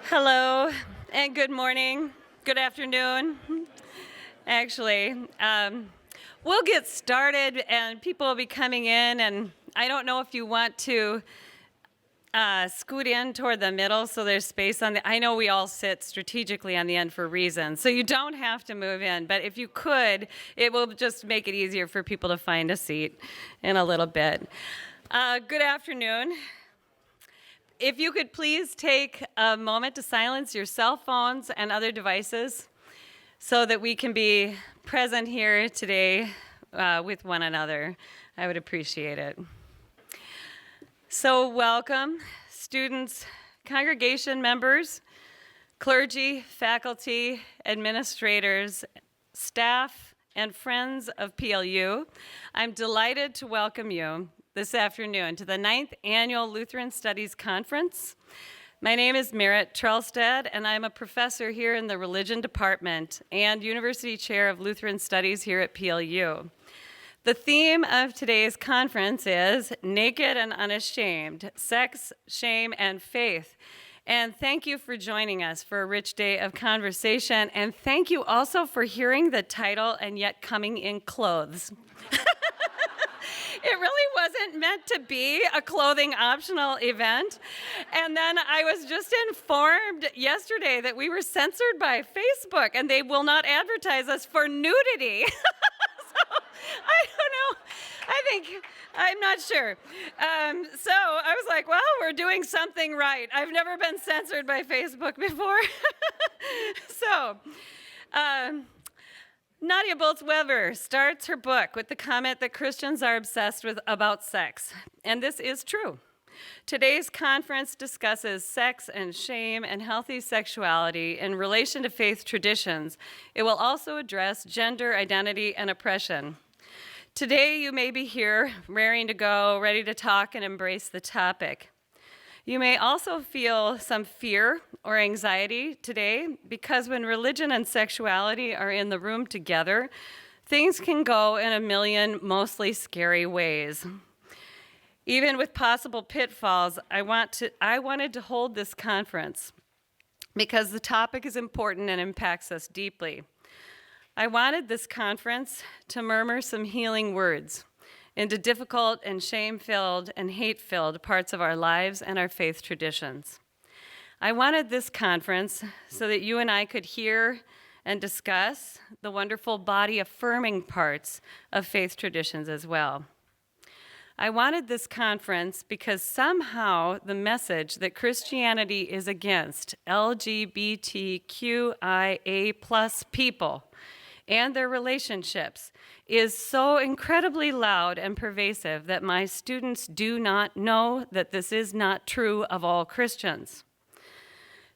Hello, and good morning, good afternoon. Actually, we'll get started, and people will be coming in, and I don't know if you want to scoot in toward the middle so there's space on the, I know we all sit strategically on the end for reasons, so you don't have to move in, but if you could, it will just make it easier for people to find a seat in a little bit. Good afternoon. If you could please take a moment to silence your cell phones and other devices so that we can be present here today with one another, I would appreciate it. So welcome, students, congregation members, clergy, faculty, administrators, staff, and friends of PLU. I'm delighted to welcome you this afternoon to the 9th Annual Lutheran Studies Conference. My name is Merritt Trelstad, and I'm a professor here in the Religion Department and University Chair of Lutheran Studies here at PLU. The theme of today's conference is Naked and Unashamed, Sex, Shame, and Faith. And thank you for joining us for a rich day of conversation, and thank you also for hearing the title and yet coming in clothes. It really wasn't meant to be a clothing optional event. And then I was just informed yesterday that we were censored by Facebook and they will not advertise us for nudity. So I don't know. I'm not sure. So I was like, well, we're doing something right. I've never been censored by Facebook before. So, Nadia Bolz-Weber starts her book with the comment that Christians are obsessed about sex, and this is true. Today's conference discusses sex and shame and healthy sexuality in relation to faith traditions. It will also address gender identity and oppression. Today you may be here, raring to go, ready to talk and embrace the topic. You may also feel some fear or anxiety today because when religion and sexuality are in the room together, things can go in a million mostly scary ways. Even with possible pitfalls, I wanted to hold this conference because the topic is important and impacts us deeply. I wanted this conference to murmur some healing words into difficult and shame-filled and hate-filled parts of our lives and our faith traditions. I wanted this conference so that you and I could hear and discuss the wonderful body-affirming parts of faith traditions as well. I wanted this conference because somehow the message that Christianity is against LGBTQIA+ people and their relationships is so incredibly loud and pervasive that my students do not know that this is not true of all Christians.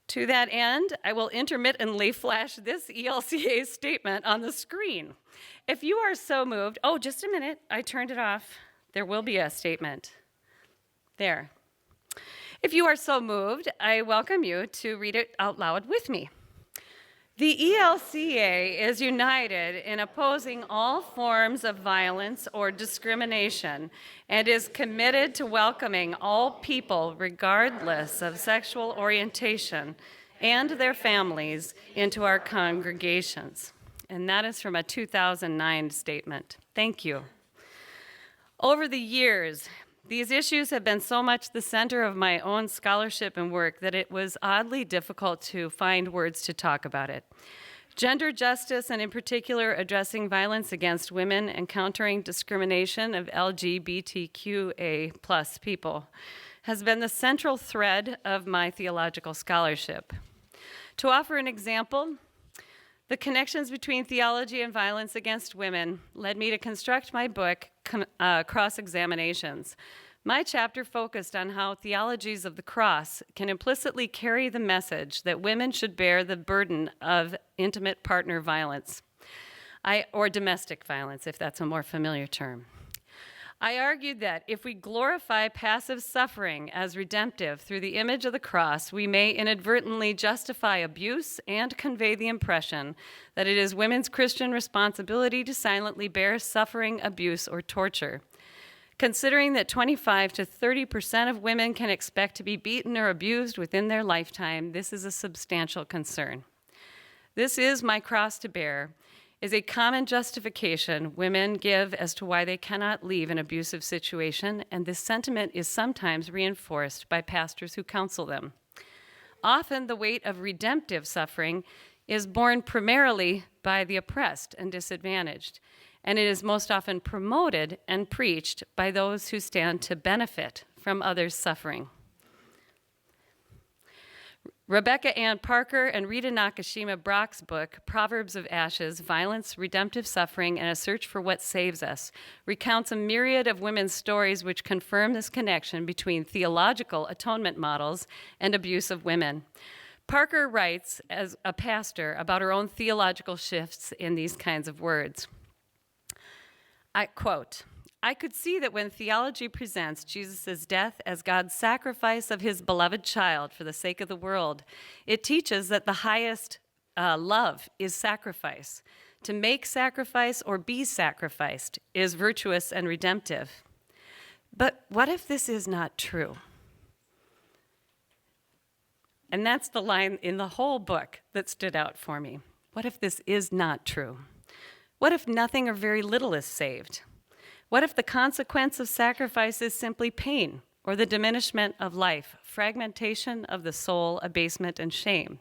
To that end, I will intermittently flash this ELCA statement on the screen. If you are so moved, oh, just a minute, I turned it off. There will be a statement. There. If you are so moved, I welcome you to read it out loud with me. The ELCA is united in opposing all forms of violence or discrimination and is committed to welcoming all people regardless of sexual orientation and their families into our congregations. And that is from a 2009 statement. Thank you. Over the years, these issues have been so much the center of my own scholarship and work that it was oddly difficult to find words to talk about it. Gender justice, and in particular addressing violence against women and countering discrimination of LGBTQA+ people, has been the central thread of my theological scholarship. To offer an example, the connections between theology and violence against women led me to construct my book, Cross-Examinations. My chapter focused on how theologies of the cross can implicitly carry the message that women should bear the burden of intimate partner violence, or domestic violence, if that's a more familiar term. I argued that if we glorify passive suffering as redemptive through the image of the cross, we may inadvertently justify abuse and convey the impression that it is women's Christian responsibility to silently bear suffering, abuse, or torture. Considering that 25 to 30% of women can expect to be beaten or abused within their lifetime, this is a substantial concern. This is my cross to bear, is a common justification women give as to why they cannot leave an abusive situation, and this sentiment is sometimes reinforced by pastors who counsel them. Often the weight of redemptive suffering is borne primarily by the oppressed and disadvantaged, and it is most often promoted and preached by those who stand to benefit from others' suffering. Rebecca Ann Parker and Rita Nakashima Brock's book, Proverbs of Ashes, Violence, Redemptive Suffering, and a Search for What Saves Us, recounts a myriad of women's stories which confirm this connection between theological atonement models and abuse of women. Parker writes, as a pastor, about her own theological shifts in these kinds of words. I quote, "I could see that when theology presents Jesus' death as God's sacrifice of his beloved child for the sake of the world, it teaches that the highest love is sacrifice. To make sacrifice or be sacrificed is virtuous and redemptive. But what if this is not true?" And that's the line in the whole book that stood out for me. What if this is not true? What if nothing or very little is saved? What if the consequence of sacrifice is simply pain or the diminishment of life, fragmentation of the soul, abasement, and shame?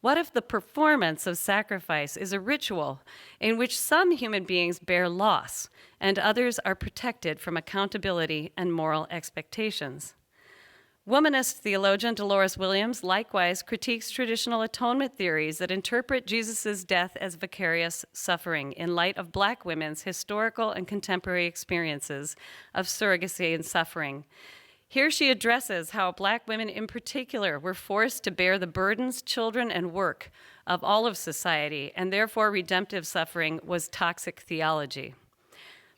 What if the performance of sacrifice is a ritual in which some human beings bear loss and others are protected from accountability and moral expectations? Womanist theologian Dolores Williams likewise critiques traditional atonement theories that interpret Jesus' death as vicarious suffering in light of Black women's historical and contemporary experiences of surrogacy and suffering. Here she addresses how Black women in particular were forced to bear the burdens, children, and work of all of society, and therefore redemptive suffering was toxic theology.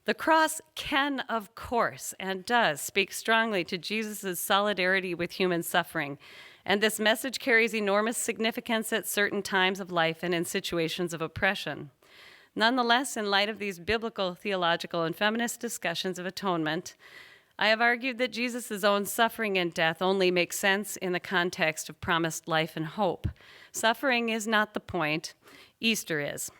The cross can, of course, and does speak strongly to Jesus' solidarity with human suffering, and this message carries enormous significance at certain times of life and in situations of oppression. Nonetheless, in light of these biblical, theological, and feminist discussions of atonement, I have argued that Jesus' own suffering and death only make sense in the context of promised life and hope. Suffering is not the point, Easter is.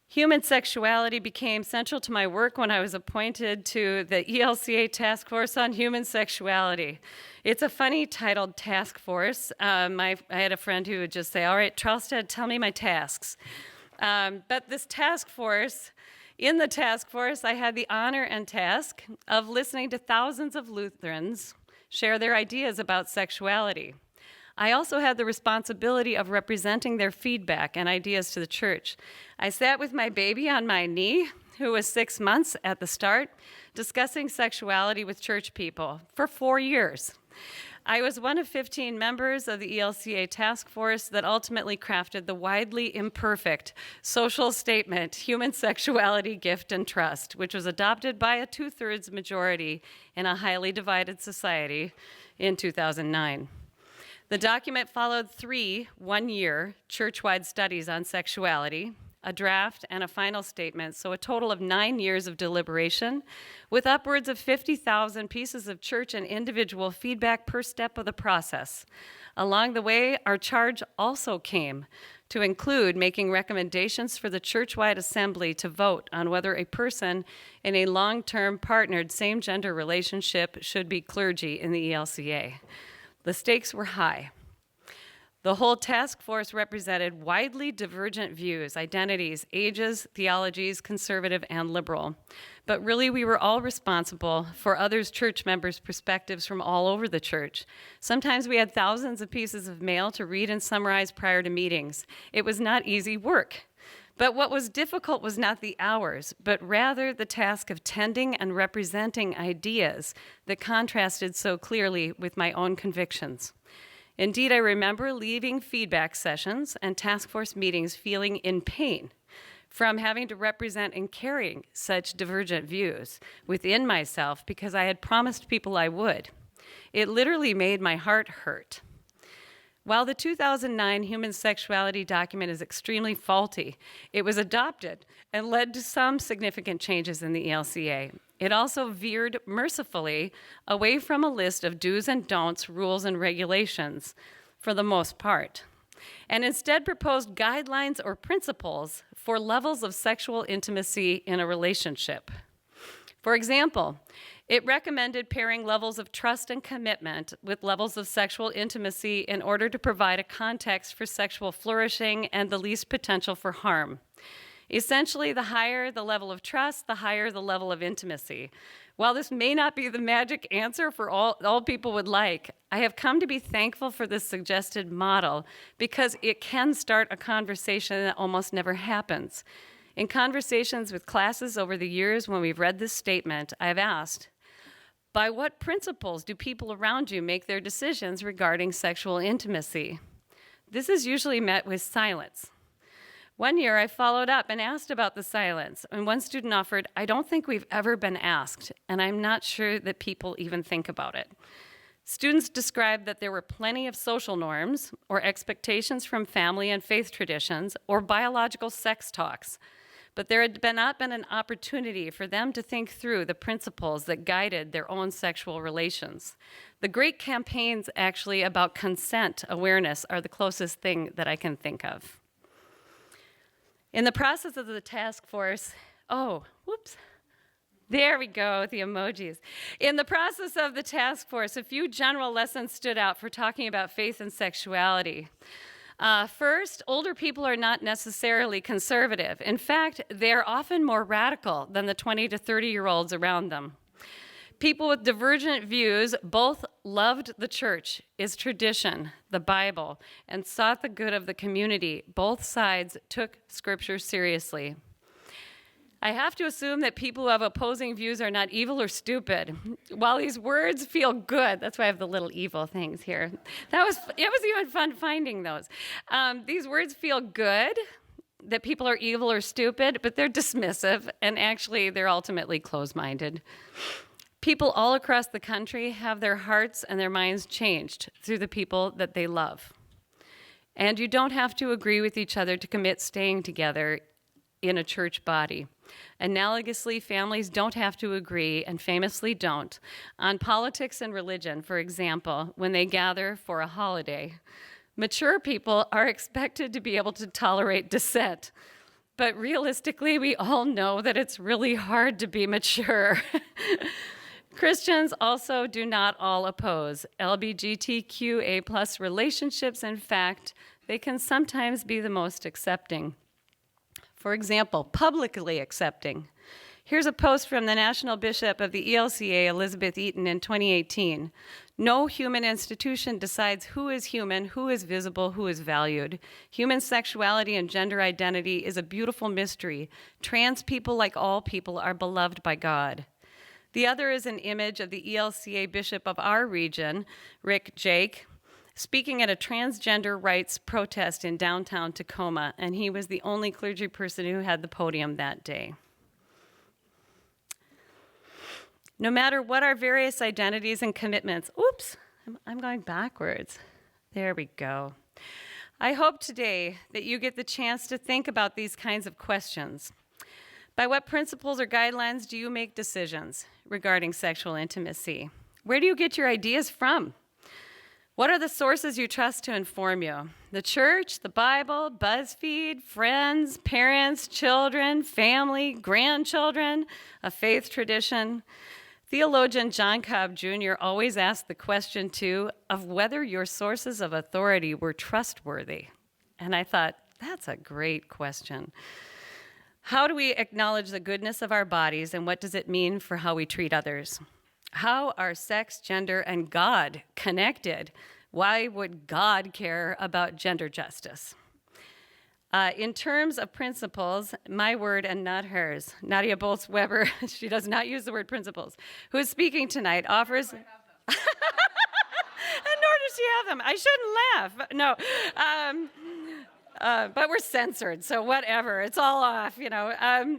Human sexuality became central to my work when I was appointed to the ELCA Task Force on Human Sexuality. It's a funny titled task force. I had a friend who would just say, "All right, Charleston, tell me my tasks." But this task force, in the task force, I had the honor and task of listening to thousands of Lutherans share their ideas about sexuality. I also had the responsibility of representing their feedback and ideas to the church. I sat with my baby on my knee, who was 6 months at the start, discussing sexuality with church people for 4 years. I was one of 15 members of the ELCA task force that ultimately crafted the widely imperfect social statement, Human Sexuality, Gift, and Trust, which was adopted by a 2/3 majority in a highly divided society in 2009. The document followed 3 one-year church-wide studies on sexuality, a draft, and a final statement, so a total of 9 years of deliberation, with upwards of 50,000 pieces of church and individual feedback per step of the process. Along the way, our charge also came to include making recommendations for the church-wide assembly to vote on whether a person in a long-term partnered same-gender relationship should be clergy in the ELCA. The stakes were high. The whole task force represented widely divergent views, identities, ages, theologies, conservative and liberal. But really, we were all responsible for others' church members' perspectives from all over the church. Sometimes we had thousands of pieces of mail to read and summarize prior to meetings. It was not easy work. But what was difficult was not the hours, but rather the task of tending and representing ideas that contrasted so clearly with my own convictions. Indeed, I remember leaving feedback sessions and task force meetings feeling in pain from having to represent and carrying such divergent views within myself because I had promised people I would. It literally made my heart hurt. While the 2009 Human Sexuality document is extremely faulty, it was adopted and led to some significant changes in the ELCA. It also veered mercifully away from a list of do's and don'ts, rules, and regulations for the most part, and instead proposed guidelines or principles for levels of sexual intimacy in a relationship. For example, it recommended pairing levels of trust and commitment with levels of sexual intimacy in order to provide a context for sexual flourishing and the least potential for harm. Essentially, the higher the level of trust, the higher the level of intimacy. While this may not be the magic answer for all people would like, I have come to be thankful for this suggested model because it can start a conversation that almost never happens. In conversations with classes over the years when we've read this statement, I've asked, by what principles do people around you make their decisions regarding sexual intimacy? This is usually met with silence. One year I followed up and asked about the silence, and one student offered, I don't think we've ever been asked, and I'm not sure that people even think about it. Students described that there were plenty of social norms or expectations from family and faith traditions or biological sex talks, but there had not been an opportunity for them to think through the principles that guided their own sexual relations. The great campaigns actually about consent awareness are the closest thing that I can think of. In the process of the task force, there we go, the emojis. In the process of the task force, a few general lessons stood out for talking about faith and sexuality. First, older people are not necessarily conservative. In fact, they're often more radical than the 20 to 30-year-olds around them. People with divergent views both loved the church, its tradition, the Bible, and sought the good of the community. Both sides took Scripture seriously. I have to assume that people who have opposing views are not evil or stupid. While these words feel good, that's why I have the little evil things here. It was even fun finding those. These words feel good, that people are evil or stupid, but they're dismissive, and actually they're ultimately closed-minded. People all across the country have their hearts and their minds changed through the people that they love. And you don't have to agree with each other to commit staying together in a church body. Analogously, families don't have to agree, and famously don't, on politics and religion, for example, when they gather for a holiday. Mature people are expected to be able to tolerate dissent. But realistically, we all know that it's really hard to be mature. Christians also do not all oppose LGBTQA+ relationships. In fact, they can sometimes be the most accepting. For example, publicly accepting. Here's a post from the National Bishop of the ELCA, Elizabeth Eaton, in 2018. No human institution decides who is human, who is visible, who is valued. Human sexuality and gender identity is a beautiful mystery. Trans people, like all people, are beloved by God. The other is an image of the ELCA bishop of our region, Rick Jake, speaking at a transgender rights protest in downtown Tacoma, and he was the only clergy person who had the podium that day. No matter what our various identities and commitments, I'm going backwards. There we go. I hope today that you get the chance to think about these kinds of questions. By what principles or guidelines do you make decisions regarding sexual intimacy? Where do you get your ideas from? What are the sources you trust to inform you? The church, the Bible, BuzzFeed, friends, parents, children, family, grandchildren, a faith tradition? Theologian John Cobb Jr. always asked the question, too, of whether your sources of authority were trustworthy. And I thought, that's a great question. How do we acknowledge the goodness of our bodies, and what does it mean for how we treat others? How are sex, gender, and God connected? Why would God care about gender justice? In terms of principles, my word and not hers, Nadia Bolz-Weber, she does not use the word principles, who is speaking tonight, offers... And nor does she have them. I shouldn't laugh. No. But we're censored, so whatever. It's all off, you know.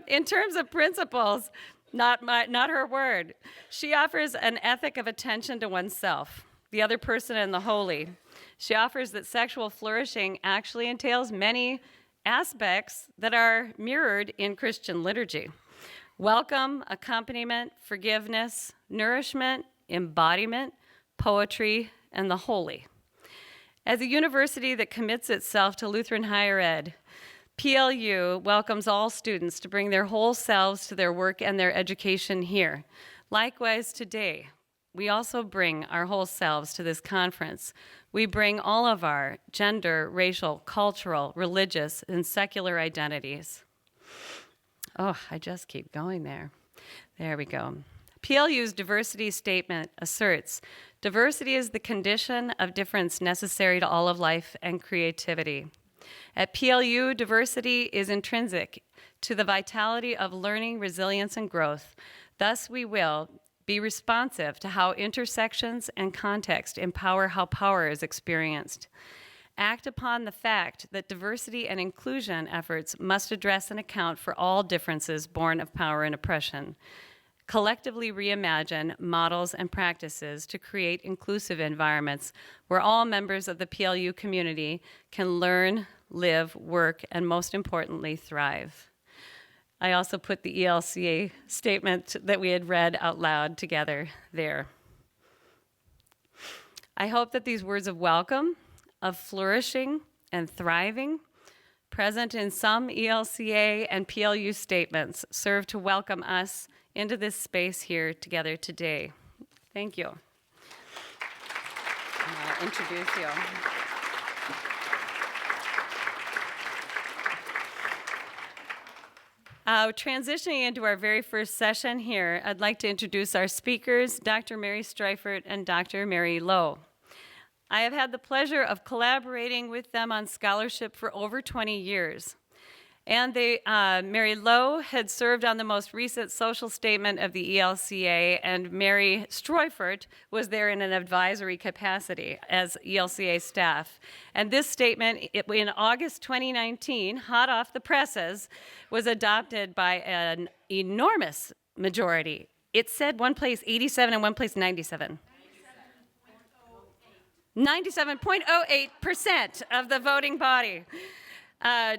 In terms of principles, not her word. She offers an ethic of attention to oneself, the other person, and the holy. She offers that sexual flourishing actually entails many aspects that are mirrored in Christian liturgy: welcome, accompaniment, forgiveness, nourishment, embodiment, poetry, and the holy. As a university that commits itself to Lutheran higher ed, PLU welcomes all students to bring their whole selves to their work and their education here. Likewise, today, we also bring our whole selves to this conference. We bring all of our gender, racial, cultural, religious, and secular identities. Oh, I just keep going there. There we go. PLU's diversity statement asserts, diversity is the condition of difference necessary to all of life and creativity. At PLU, diversity is intrinsic to the vitality of learning, resilience, and growth. Thus, we will be responsive to how intersections and context empower how power is experienced. Act upon the fact that diversity and inclusion efforts must address and account for all differences born of power and oppression. Collectively reimagine models and practices to create inclusive environments where all members of the PLU community can learn, live, work, and most importantly, thrive. I also put the ELCA statement that we had read out loud together there. I hope that these words of welcome, of flourishing and thriving, present in some ELCA and PLU statements, serve to welcome us into this space here together today. Thank you. I'll introduce you. Transitioning into our very first session here, I'd like to introduce our speakers, Dr. Mary Steufert and Dr. Mary Lowe. I have had the pleasure of collaborating with them on scholarship for over 20 years. And Mary Lowe had served on the most recent social statement of the ELCA, and Mary Steufert was there in an advisory capacity as ELCA staff. And this statement, in August 2019, hot off the presses, was adopted by an enormous majority. It said one place 87 and one place 97. 97.08% of the voting body.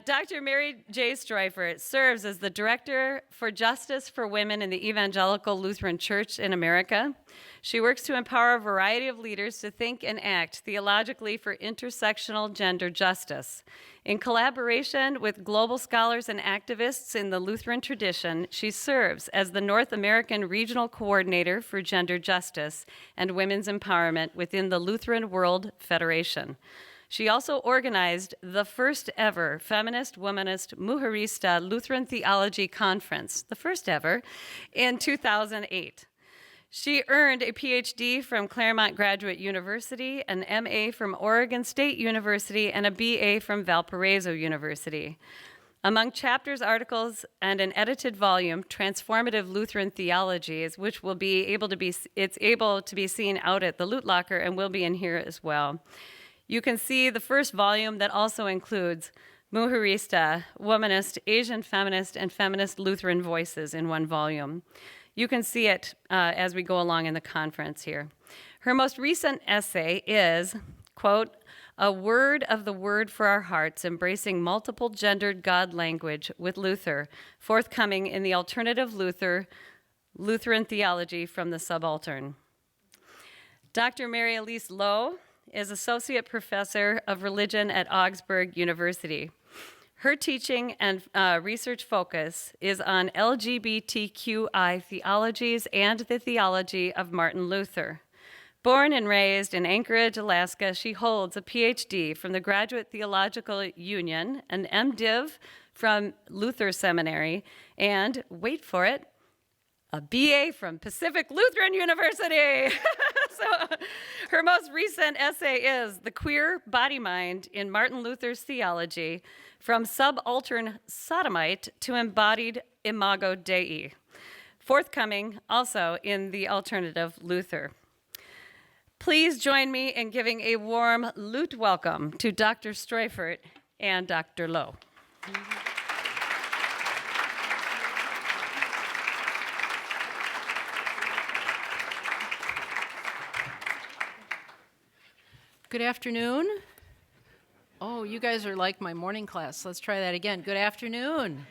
Dr. Mary J. Steufert serves as the Director for Justice for Women in the Evangelical Lutheran Church in America. She works to empower a variety of leaders to think and act theologically for intersectional gender justice. In collaboration with global scholars and activists in the Lutheran tradition, she serves as the North American Regional Coordinator for Gender Justice and Women's Empowerment within the Lutheran World Federation. She also organized the first ever Feminist, Womanist, Mujerista Lutheran Theology Conference, the first ever, in 2008. She earned a PhD from Claremont Graduate University, an MA from Oregon State University, and a BA from Valparaiso University. Among chapters, articles, and an edited volume, Transformative Lutheran Theologies, which will be able to be seen out at the Loot Locker and will be in here as well. You can see the first volume that also includes Mujerista, Womanist, Asian Feminist, and Feminist Lutheran Voices in one volume. You can see it as we go along in the conference here. Her most recent essay is, quote, A Word of the Word for Our Hearts, Embracing Multiple Gendered God Language with Luther, forthcoming in the Alternative Lutheran Theology from the Subaltern. Dr. Mary Elise Lowe is Associate Professor of Religion at Augsburg University. Her teaching and research focus is on LGBTQI theologies and the theology of Martin Luther. Born and raised in Anchorage, Alaska, she holds a PhD from the Graduate Theological Union, an MDiv from Luther Seminary, and, wait for it, a BA from Pacific Lutheran University. So her most recent essay is The Queer Body Mind in Martin Luther's Theology, from Subaltern Sodomite to Embodied Imago Dei, forthcoming also in the Alternative Luther. Please join me in giving a warm Lut welcome to Dr. Steufert and Dr. Lowe. Good afternoon. Oh, you guys are like my morning class. Let's try that again. Good afternoon.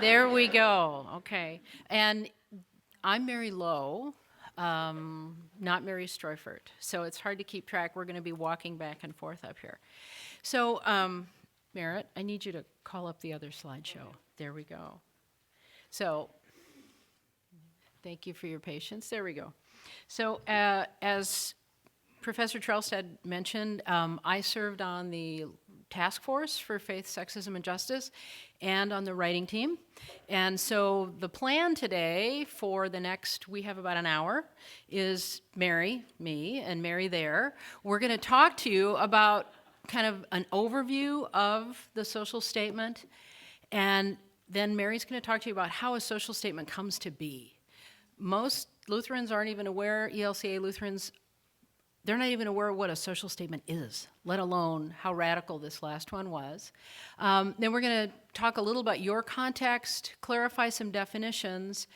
There we go. Okay. And I'm Mary Lowe, not Mary Steufert. So it's hard to keep track. We're going to be walking back and forth up here. So, Merritt, I need you to call up the other slideshow. There we go. So, thank you for your patience. There we go. So, as Professor Trelstad mentioned, I served on the task force for faith, sexism, and justice, and on the writing team. And so the plan today for the next, we have about an hour, is Mary, me, and Mary there. We're going to talk to you about kind of an overview of the social statement, and then Mary's going to talk to you about how a social statement comes to be. Most Lutherans aren't even aware, ELCA Lutherans, they're not even aware of what a social statement is, let alone how radical this last one was. Then we're going to talk a little about your context, clarify some definitions,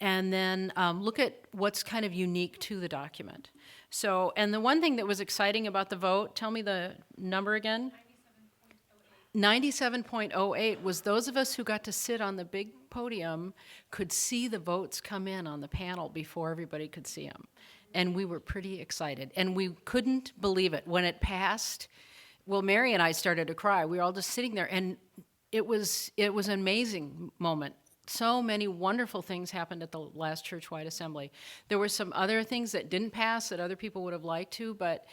and then look at what's kind of unique to the document. So, and the one thing that was exciting about the vote, tell me the number again. 97.08 was those of us who got to sit on the big podium could see the votes come in on the panel before everybody could see them. And we were pretty excited. And we couldn't believe it. When it passed, well, Mary and I started to cry. We were all just sitting there, and it was an amazing moment. So many wonderful things happened at the last church-wide assembly. There were some other things that didn't pass that other people would have liked to, but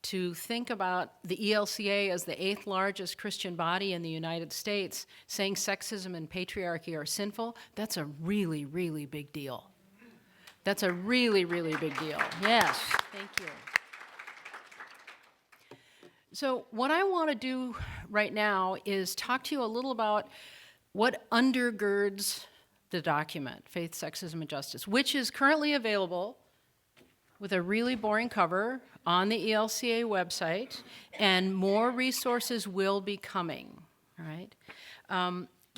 to think about the ELCA as the 8th largest Christian body in the United States saying sexism and patriarchy are sinful, that's a really, really big deal. That's a really, really big deal. Yes, thank you. So what I want to do right now is talk to you a little about what undergirds the document, Faith, Sexism, and Justice, which is currently available with a really boring cover on the ELCA website, and more resources will be coming, all right?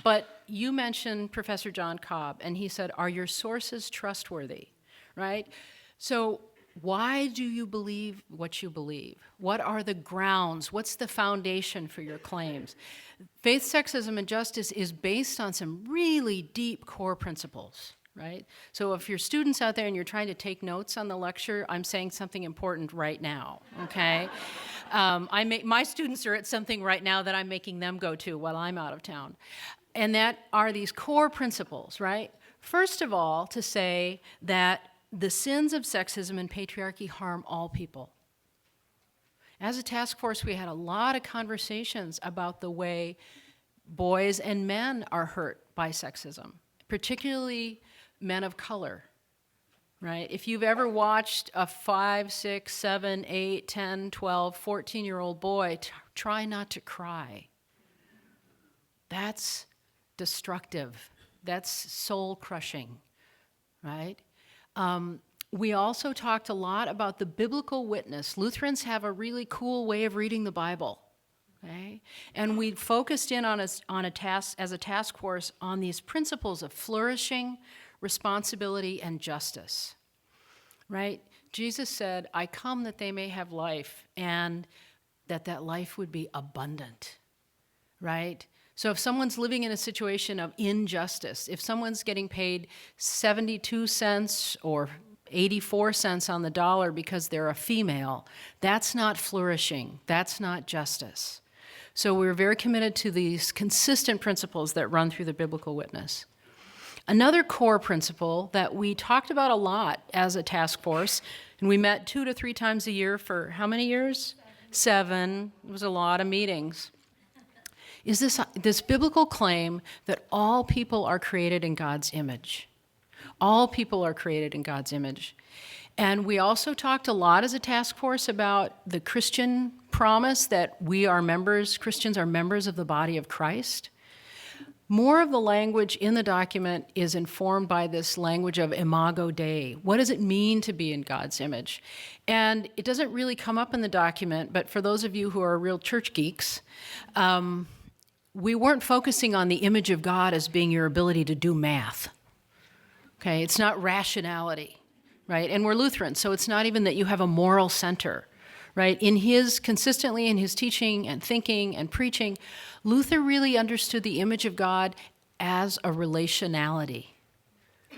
But you mentioned Professor John Cobb, and he said, are your sources trustworthy, right? So why do you believe what you believe? What are the grounds? What's the foundation for your claims? Faith, Sexism, and Justice is based on some really deep core principles, right? So if you're students out there and you're trying to take notes on the lecture, I'm saying something important right now, okay? My students are at something right now that I'm making them go to while I'm out of town. And that are these core principles, right? First of all, to say that the sins of sexism and patriarchy harm all people. As a task force, we had a lot of conversations about the way boys and men are hurt by sexism, particularly men of color, right? If you've ever watched a 5, 6, 7, 8, 10, 12, 14-year-old boy try not to cry, that's destructive. That's soul-crushing, right? We also talked a lot about the biblical witness. Lutherans have a really cool way of reading the Bible, okay? And we focused in on a task, as a task force, on these principles of flourishing, responsibility, and justice, right? Jesus said, I come that they may have life, and that life would be abundant, right? So if someone's living in a situation of injustice, if someone's getting paid 72 cents or 84 cents on the dollar because they're a female, that's not flourishing. That's not justice. So we're very committed to these consistent principles that run through the biblical witness. Another core principle that we talked about a lot as a task force, and we met 2 to 3 times a year for how many years? 7. It was a lot of meetings. Is this biblical claim that all people are created in God's image. All people are created in God's image. And we also talked a lot as a task force about the Christian promise that Christians are members of the body of Christ. More of the language in the document is informed by this language of imago Dei. What does it mean to be in God's image? And it doesn't really come up in the document, but for those of you who are real church geeks, we weren't focusing on the image of God as being your ability to do math. Okay, it's not rationality, right? And we're Lutheran, so it's not even that you have a moral center, right? Consistently in his teaching and thinking and preaching, Luther really understood the image of God as a relationality,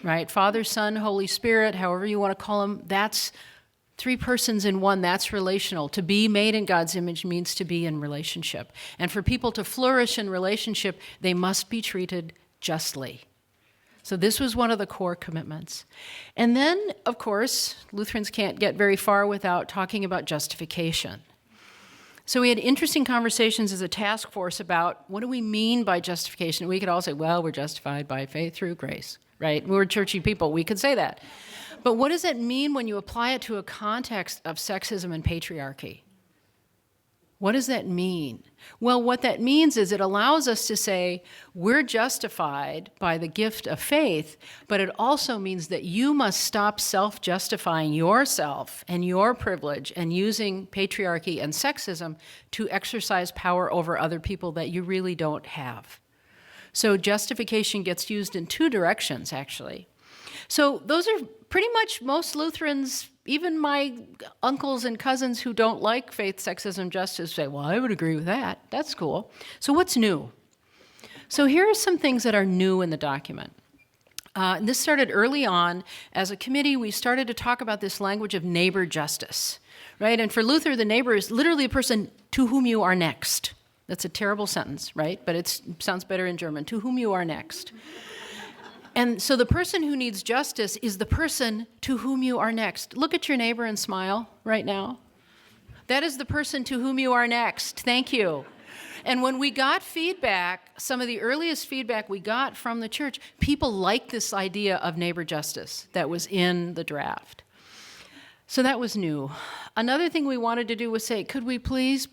right? Father, Son, Holy Spirit, however you want to call them, that's three persons in one, that's relational. To be made in God's image means to be in relationship. And for people to flourish in relationship, they must be treated justly. So this was one of the core commitments. And then, of course, Lutherans can't get very far without talking about justification. So we had interesting conversations as a task force about what do we mean by justification. We could all say, well, we're justified by faith through grace, right? We're churchy people, we could say that. But what does it mean when you apply it to a context of sexism and patriarchy? What does that mean? Well, what that means is it allows us to say we're justified by the gift of faith, but it also means that you must stop self-justifying yourself and your privilege and using patriarchy and sexism to exercise power over other people that you really don't have. So justification gets used in two directions, actually. So those are pretty much most Lutherans. Even my uncles and cousins who don't like faith, sexism, justice say, well, I would agree with that. That's cool. So what's new? So here are some things that are new in the document. This started early on. As a committee, we started to talk about this language of neighbor justice, right? And for Luther, the neighbor is literally a person to whom you are next. That's a terrible sentence, right? But it sounds better in German, to whom you are next. And so the person who needs justice is the person to whom you are next. Look at your neighbor and smile right now. That is the person to whom you are next. Thank you. And when we got feedback, some of the earliest feedback we got from the church, people liked this idea of neighbor justice that was in the draft. So that was new. Another thing we wanted to do was say, could we please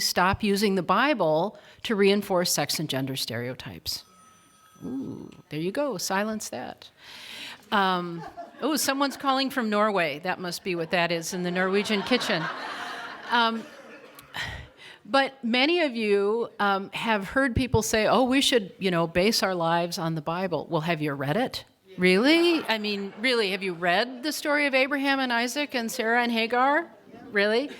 stop using the Bible to reinforce sex and gender stereotypes? Ooh, there you go. Silence that. Oh, someone's calling from Norway. That must be what that is in the Norwegian kitchen. But many of you have heard people say, oh, we should, base our lives on the Bible. Well, have you read it? Really? I mean, really, have you read the story of Abraham and Isaac and Sarah and Hagar? Really?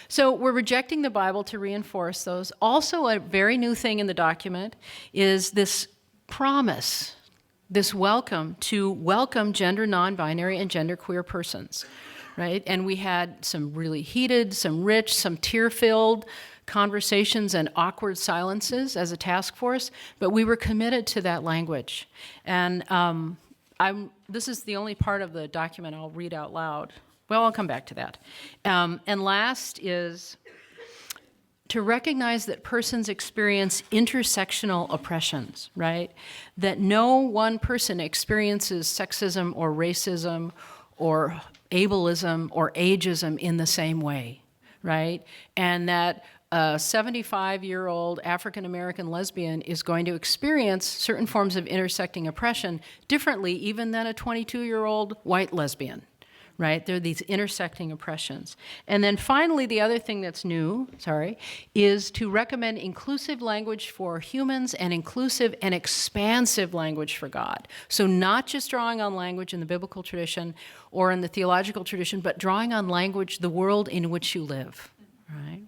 So we're rejecting the Bible to reinforce those. Also, a very new thing in the document is this promise, this welcome to welcome gender non-binary and genderqueer persons, right? And we had some really heated, some rich, some tear-filled conversations and awkward silences as a task force, but we were committed to that language. And this is the only part of the document I'll read out loud. Well, I'll come back to that. And last is to recognize that persons experience intersectional oppressions, right? That no one person experiences sexism or racism or ableism or ageism in the same way, right? And that a 75-year-old African-American lesbian is going to experience certain forms of intersecting oppression differently even than a 22-year-old white lesbian, right? There are these intersecting oppressions. And then finally, the other thing that's new, is to recommend inclusive language for humans and inclusive and expansive language for God. So not just drawing on language in the biblical tradition or in the theological tradition, but drawing on language, the world in which you live, right?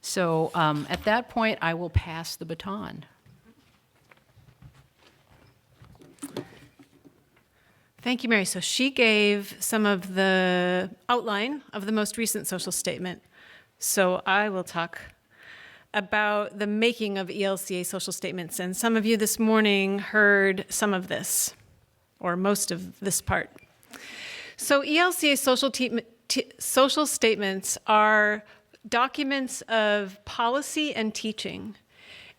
So at that point, I will pass the baton. Thank you, Mary. So she gave some of the outline of the most recent social statement. So I will talk about the making of ELCA social statements. And some of you this morning heard some of this, or most of this part. So ELCA social statements are documents of policy and teaching.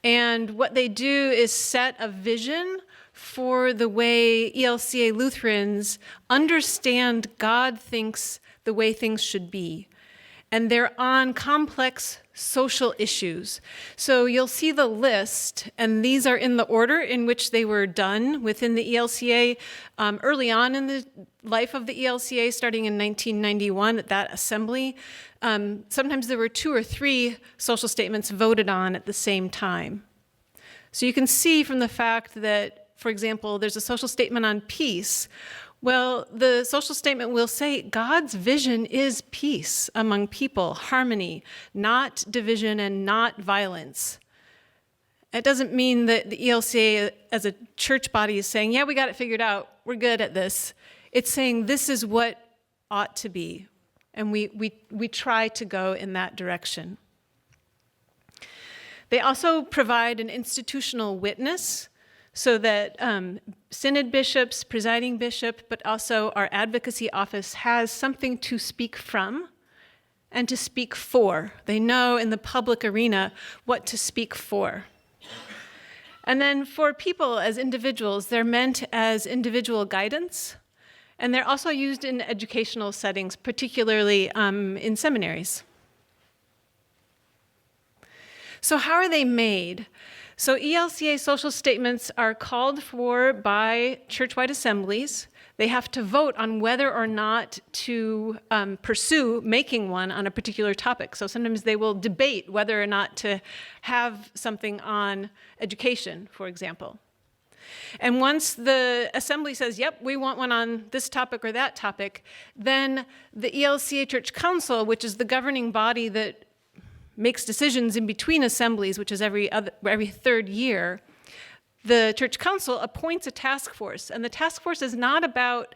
And what they do is set a vision for the way ELCA Lutherans understand God thinks the way things should be. And they're on complex social issues. So you'll see the list, and these are in the order in which they were done within the ELCA early on in the life of the ELCA, starting in 1991 at that assembly. Sometimes there were 2 or 3 social statements voted on at the same time. So you can see from the fact that, for example, there's a social statement on peace, Well, the social statement will say God's vision is peace among people, harmony, not division and not violence. It doesn't mean that the ELCA as a church body is saying, yeah, we got it figured out, we're good at this. It's saying this is what ought to be, and we try to go in that direction. They also provide an institutional witness so that synod bishops, presiding bishop, but also our advocacy office has something to speak from and to speak for. They know in the public arena what to speak for. And then for people as individuals, they're meant as individual guidance, and they're also used in educational settings, particularly in seminaries. So how are they made? So ELCA social statements are called for by church-wide assemblies. They have to vote on whether or not to pursue making one on a particular topic. So sometimes they will debate whether or not to have something on education, for example. And once the assembly says, yep, we want one on this topic or that topic, then the ELCA Church Council, which is the governing body that makes decisions in between assemblies, which is every third year, the church council appoints a task force. And the task force is not about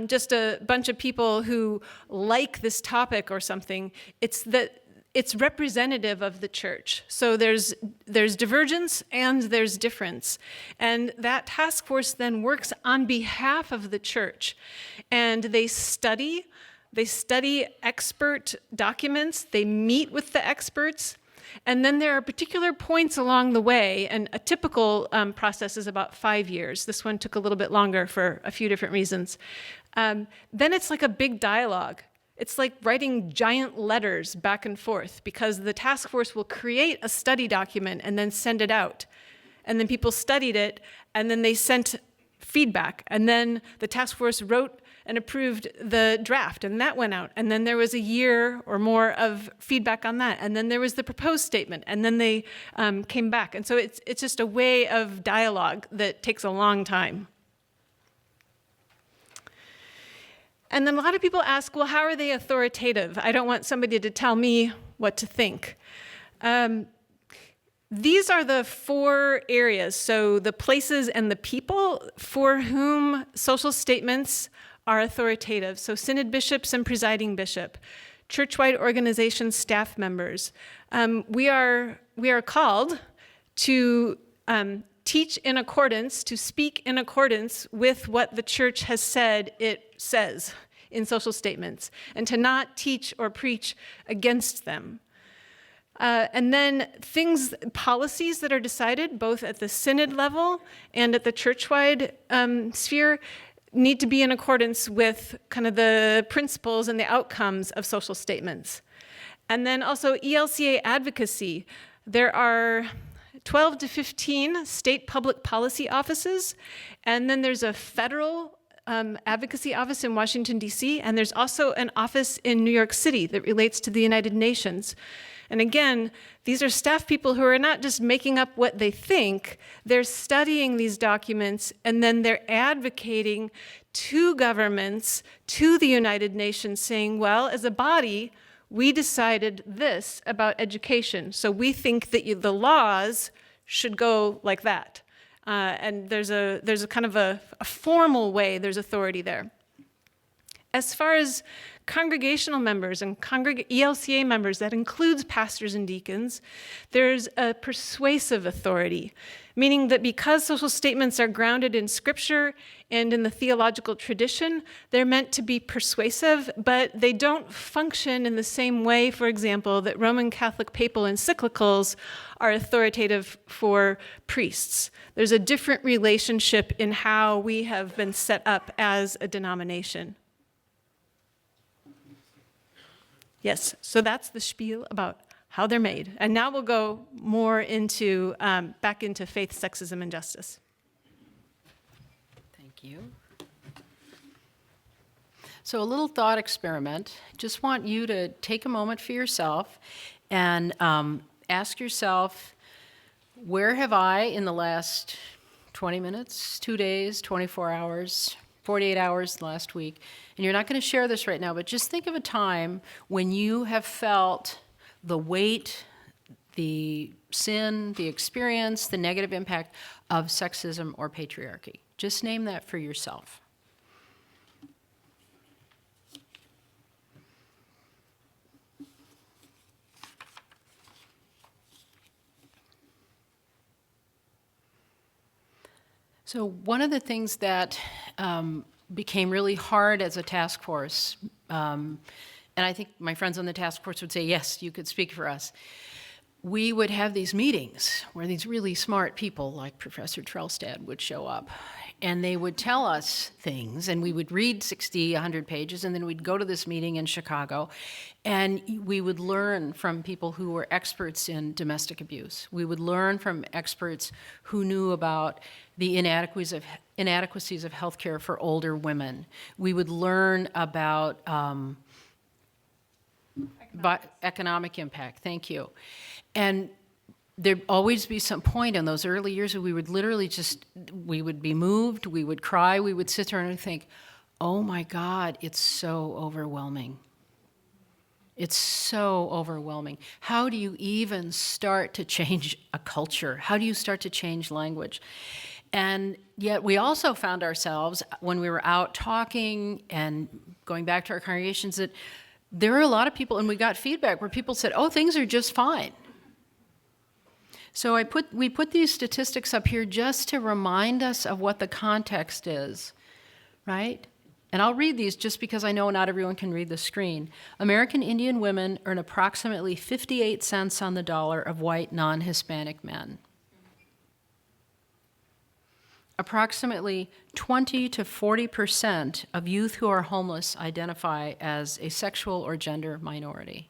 just a bunch of people who like this topic or something. It's that it's representative of the church. So there's divergence and there's difference. And that task force then works on behalf of the church. And they study expert documents, they meet with the experts, and then there are particular points along the way, and a typical process is about 5 years. This one took a little bit longer for a few different reasons. Then it's like a big dialogue. It's like writing giant letters back and forth, because the task force will create a study document and then send it out. And then people studied it, and then they sent feedback, and then the task force wrote and approved the draft, and that went out. And then there was a year or more of feedback on that. And then there was the proposed statement, and then they came back. And so it's just a way of dialogue that takes a long time. And then a lot of people ask, well, how are they authoritative? I don't want somebody to tell me what to think. These are the 4 areas, so the places and the people for whom social statements are authoritative. So synod bishops and presiding bishop, church-wide organization staff members. We are called to teach in accordance, to speak in accordance with what the church has said it says in social statements, and to not teach or preach against them. And then policies that are decided both at the synod level and at the church-wide sphere need to be in accordance with kind of the principles and the outcomes of social statements. And then also ELCA advocacy. There are 12 to 15 state public policy offices, and then there's a federal advocacy office in Washington, D.C., and there's also an office in New York City that relates to the United Nations. And again, these are staff people who are not just making up what they think, they're studying these documents, and then they're advocating to governments, to the United Nations, saying, well, as a body, we decided this about education, so we think that the laws should go like that. And there's a kind of a formal way, there's authority there. As far as congregational members and ELCA members, that includes pastors and deacons, there's a persuasive authority, meaning that because social statements are grounded in Scripture and in the theological tradition, they're meant to be persuasive, but they don't function in the same way, for example, that Roman Catholic papal encyclicals are authoritative for priests. There's a different relationship in how we have been set up as a denomination. Yes, so that's the spiel about how they're made. And now we'll go more into, back into faith, sexism, and justice. Thank you. So a little thought experiment. Just want you to take a moment for yourself and ask yourself, where have I in the last 20 minutes, 2 days, 24 hours, 48 hours last week, and you're not going to share this right now, but just think of a time when you have felt the weight, the sin, the experience, the negative impact of sexism or patriarchy. Just name that for yourself. So one of the things that became really hard as a task force, and I think my friends on the task force would say, yes, you could speak for us. We would have these meetings where these really smart people like Professor Trelstad would show up, and they would tell us things, and we would read 60, 100 pages, and then we'd go to this meeting in Chicago, and we would learn from people who were experts in domestic abuse. We would learn from experts who knew about the inadequacies of healthcare for older women. We would learn about economic impact, thank you. And there'd always be some point in those early years where we would literally we would be moved, we would cry, we would sit there and think, oh my God, it's so overwhelming. It's so overwhelming. How do you even start to change a culture? How do you start to change language? And yet we also found ourselves, when we were out talking and going back to our congregations, that there were a lot of people, and we got feedback where people said, oh, things are just fine. So we put these statistics up here just to remind us of what the context is, right? And I'll read these just because I know not everyone can read the screen. American Indian women earn approximately 58 cents on the dollar of white non-Hispanic men. Approximately 20 to 40% of youth who are homeless identify as a sexual or gender minority.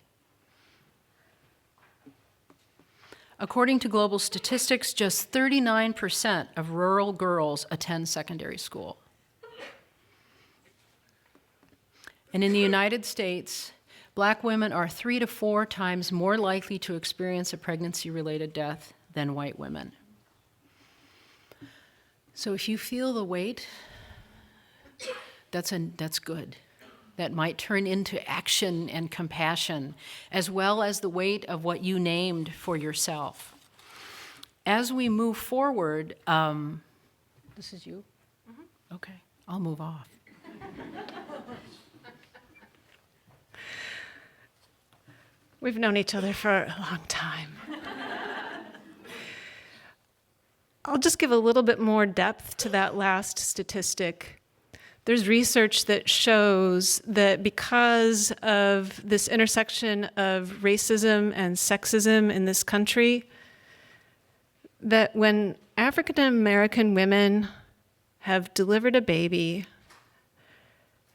According to global statistics, just 39% of rural girls attend secondary school. And in the United States, Black women are 3 to 4 times more likely to experience a pregnancy-related death than white women. So if you feel the weight, that's good. That might turn into action and compassion, as well as the weight of what you named for yourself. As we move forward, this is you? Mm-hmm. Okay, I'll move off. We've known each other for a long time. I'll just give a little bit more depth to that last statistic. There's research that shows that because of this intersection of racism and sexism in this country, that when African American women have delivered a baby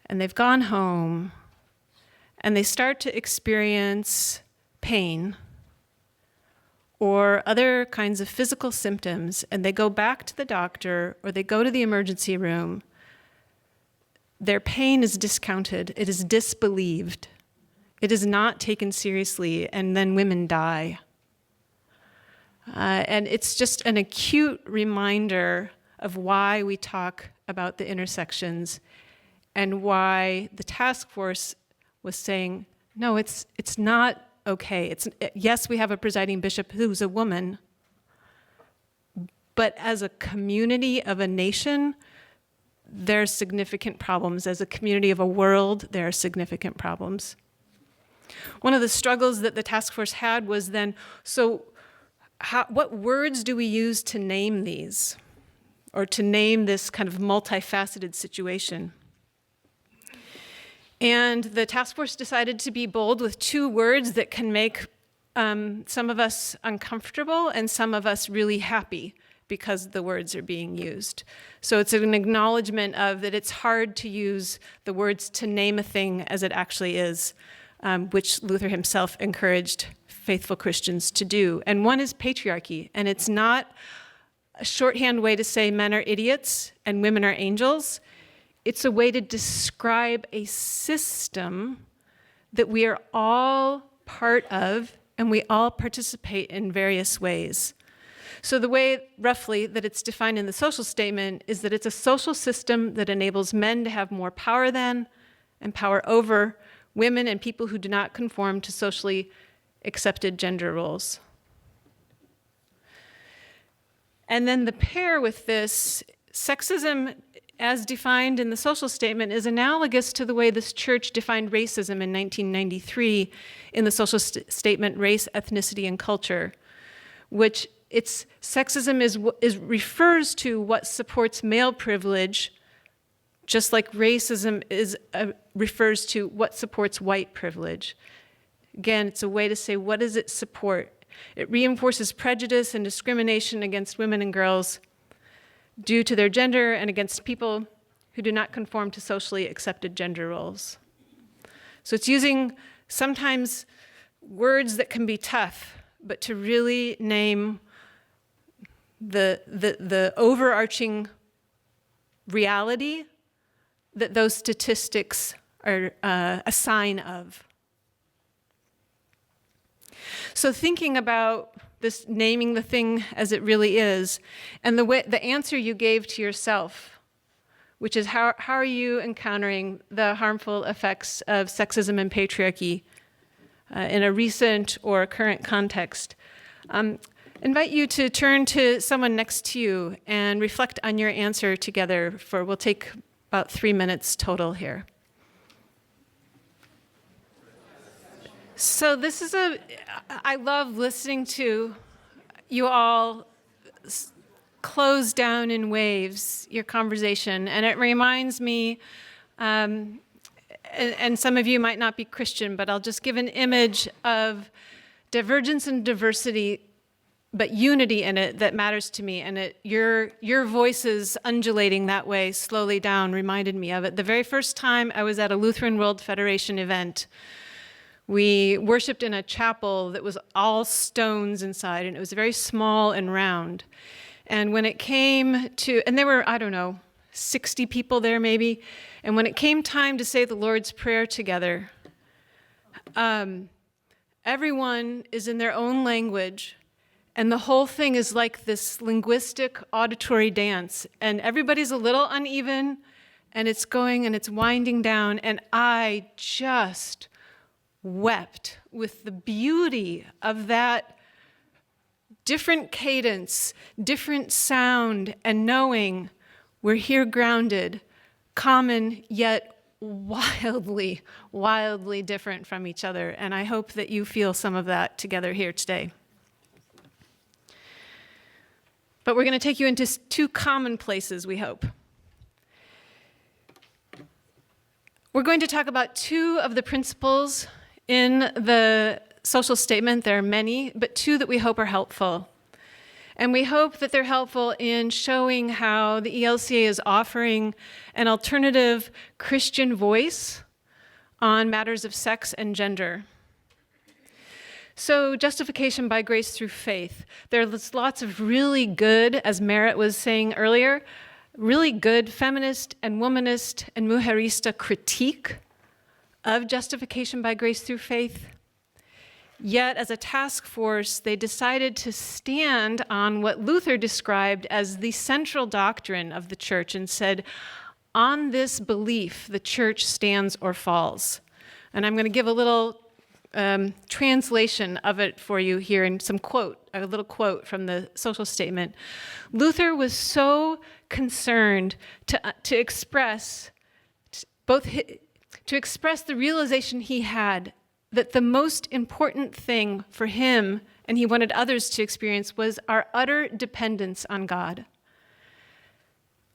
and they've gone home and they start to experience pain or other kinds of physical symptoms, and they go back to the doctor or they go to the emergency room, their pain is discounted, it is disbelieved, it is not taken seriously, and then women die. And it's just an acute reminder of why we talk about the intersections and why the task force was saying, no, it's not okay. Yes, we have a presiding bishop who's a woman, but as a community of a nation, there are significant problems. As a community of a world, there are significant problems. One of the struggles that the task force had was then, what words do we use to name these, or to name this kind of multifaceted situation? And the task force decided to be bold with 2 words that can make some of us uncomfortable and some of us really happy because the words are being used. So it's an acknowledgement of that it's hard to use the words to name a thing as it actually is, which Luther himself encouraged faithful Christians to do. And one is patriarchy, and it's not a shorthand way to say men are idiots and women are angels. It's a way to describe a system that we are all part of and we all participate in various ways. So the way, roughly, that it's defined in the social statement is that it's a social system that enables men to have more power than and power over women and people who do not conform to socially accepted gender roles. And then the pair with this, sexism as defined in the social statement is analogous to the way this church defined racism in 1993 in the social statement Race, Ethnicity, and Culture, which sexism refers to what supports male privilege, just like racism refers to what supports white privilege. Again, it's a way to say, what does it support? It reinforces prejudice and discrimination against women and girls due to their gender and against people who do not conform to socially accepted gender roles. So it's using sometimes words that can be tough, but to really name the overarching reality that those statistics are a sign of. So thinking about this, naming the thing as it really is, and the answer you gave to yourself, which is how are you encountering the harmful effects of sexism and patriarchy in a recent or current context. Invite you to turn to someone next to you and reflect on your answer together we'll take about 3 minutes total here. So I love listening to you all close down in waves your conversation, and it reminds me, and some of you might not be Christian, but I'll just give an image of divergence and diversity, but unity in it that matters to me, and your voices undulating that way slowly down reminded me of it. The very first time I was at a Lutheran World Federation event, we worshiped in a chapel that was all stones inside, and it was very small and round. And when it came to, and there were, 60 people there maybe, and when it came time to say the Lord's Prayer together, everyone is in their own language, and the whole thing is like this linguistic auditory dance, and everybody's a little uneven, and it's going and it's winding down, and I just wept with the beauty of that different cadence, different sound, and knowing we're here grounded, common yet wildly, wildly different from each other. And I hope that you feel some of that together here today. But we're going to take you into two common places, we hope. We're going to talk about two of the principles in the social statement. There are many, but two that we hope are helpful. And we hope that they're helpful in showing how the ELCA is offering an alternative Christian voice on matters of sex and gender. So justification by grace through faith. There's lots of really good, as Merritt was saying earlier, really good feminist and womanist and mujerista critique of justification by grace through faith. Yet, as a task force, they decided to stand on what Luther described as the central doctrine of the church and said, on this belief, the church stands or falls. And I'm going to give a little translation of it for you here in a little quote from the social statement. Luther was so concerned to express the realization he had that the most important thing for him, and he wanted others to experience, was our utter dependence on God.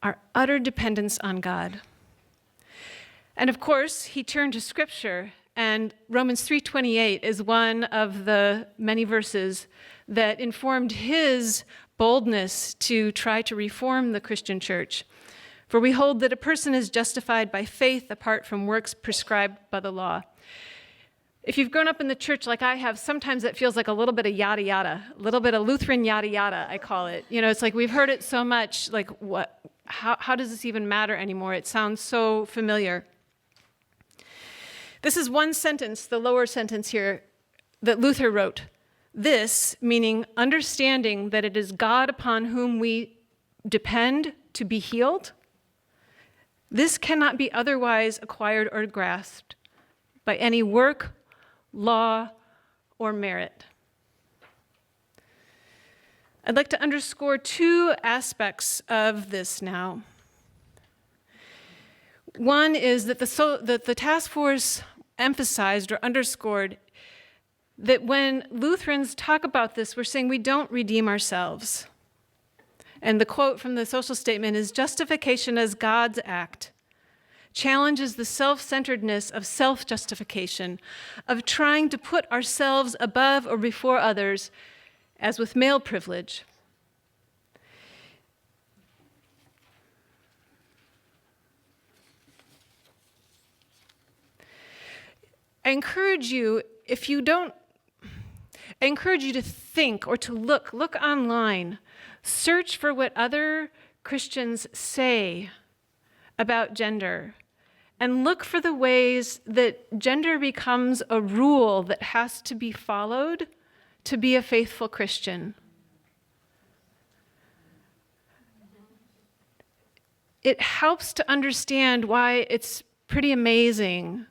Our utter dependence on God. And of course, he turned to Scripture, and Romans 3:28 is one of the many verses that informed his boldness to try to reform the Christian church. For we hold that a person is justified by faith apart from works prescribed by the law. If you've grown up in the church like I have, sometimes it feels like a little bit of yada yada, a little bit of Lutheran yada yada, I call it. It's like we've heard it so much, like what? How does this even matter anymore? It sounds so familiar. This is one sentence, the lower sentence here, that Luther wrote. This, meaning understanding that it is God upon whom we depend to be healed, this cannot be otherwise acquired or grasped by any work, law, or merit. I'd like to underscore two aspects of this now. One is that the task force emphasized or underscored that when Lutherans talk about this, we're saying we don't redeem ourselves. And the quote from the social statement is, "Justification as God's act challenges the self-centeredness of self-justification, of trying to put ourselves above or before others, as with male privilege." I encourage you to think or to look online, search for what other Christians say about gender, and look for the ways that gender becomes a rule that has to be followed to be a faithful Christian. It helps to understand why it's pretty amazing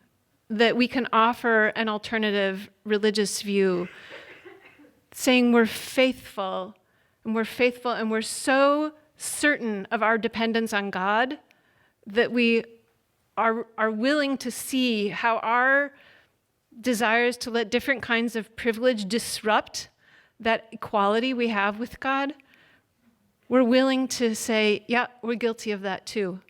that we can offer an alternative religious view, saying we're faithful, and we're so certain of our dependence on God that we are willing to see how our desires to let different kinds of privilege disrupt that equality we have with God. We're willing to say, yeah, we're guilty of that too.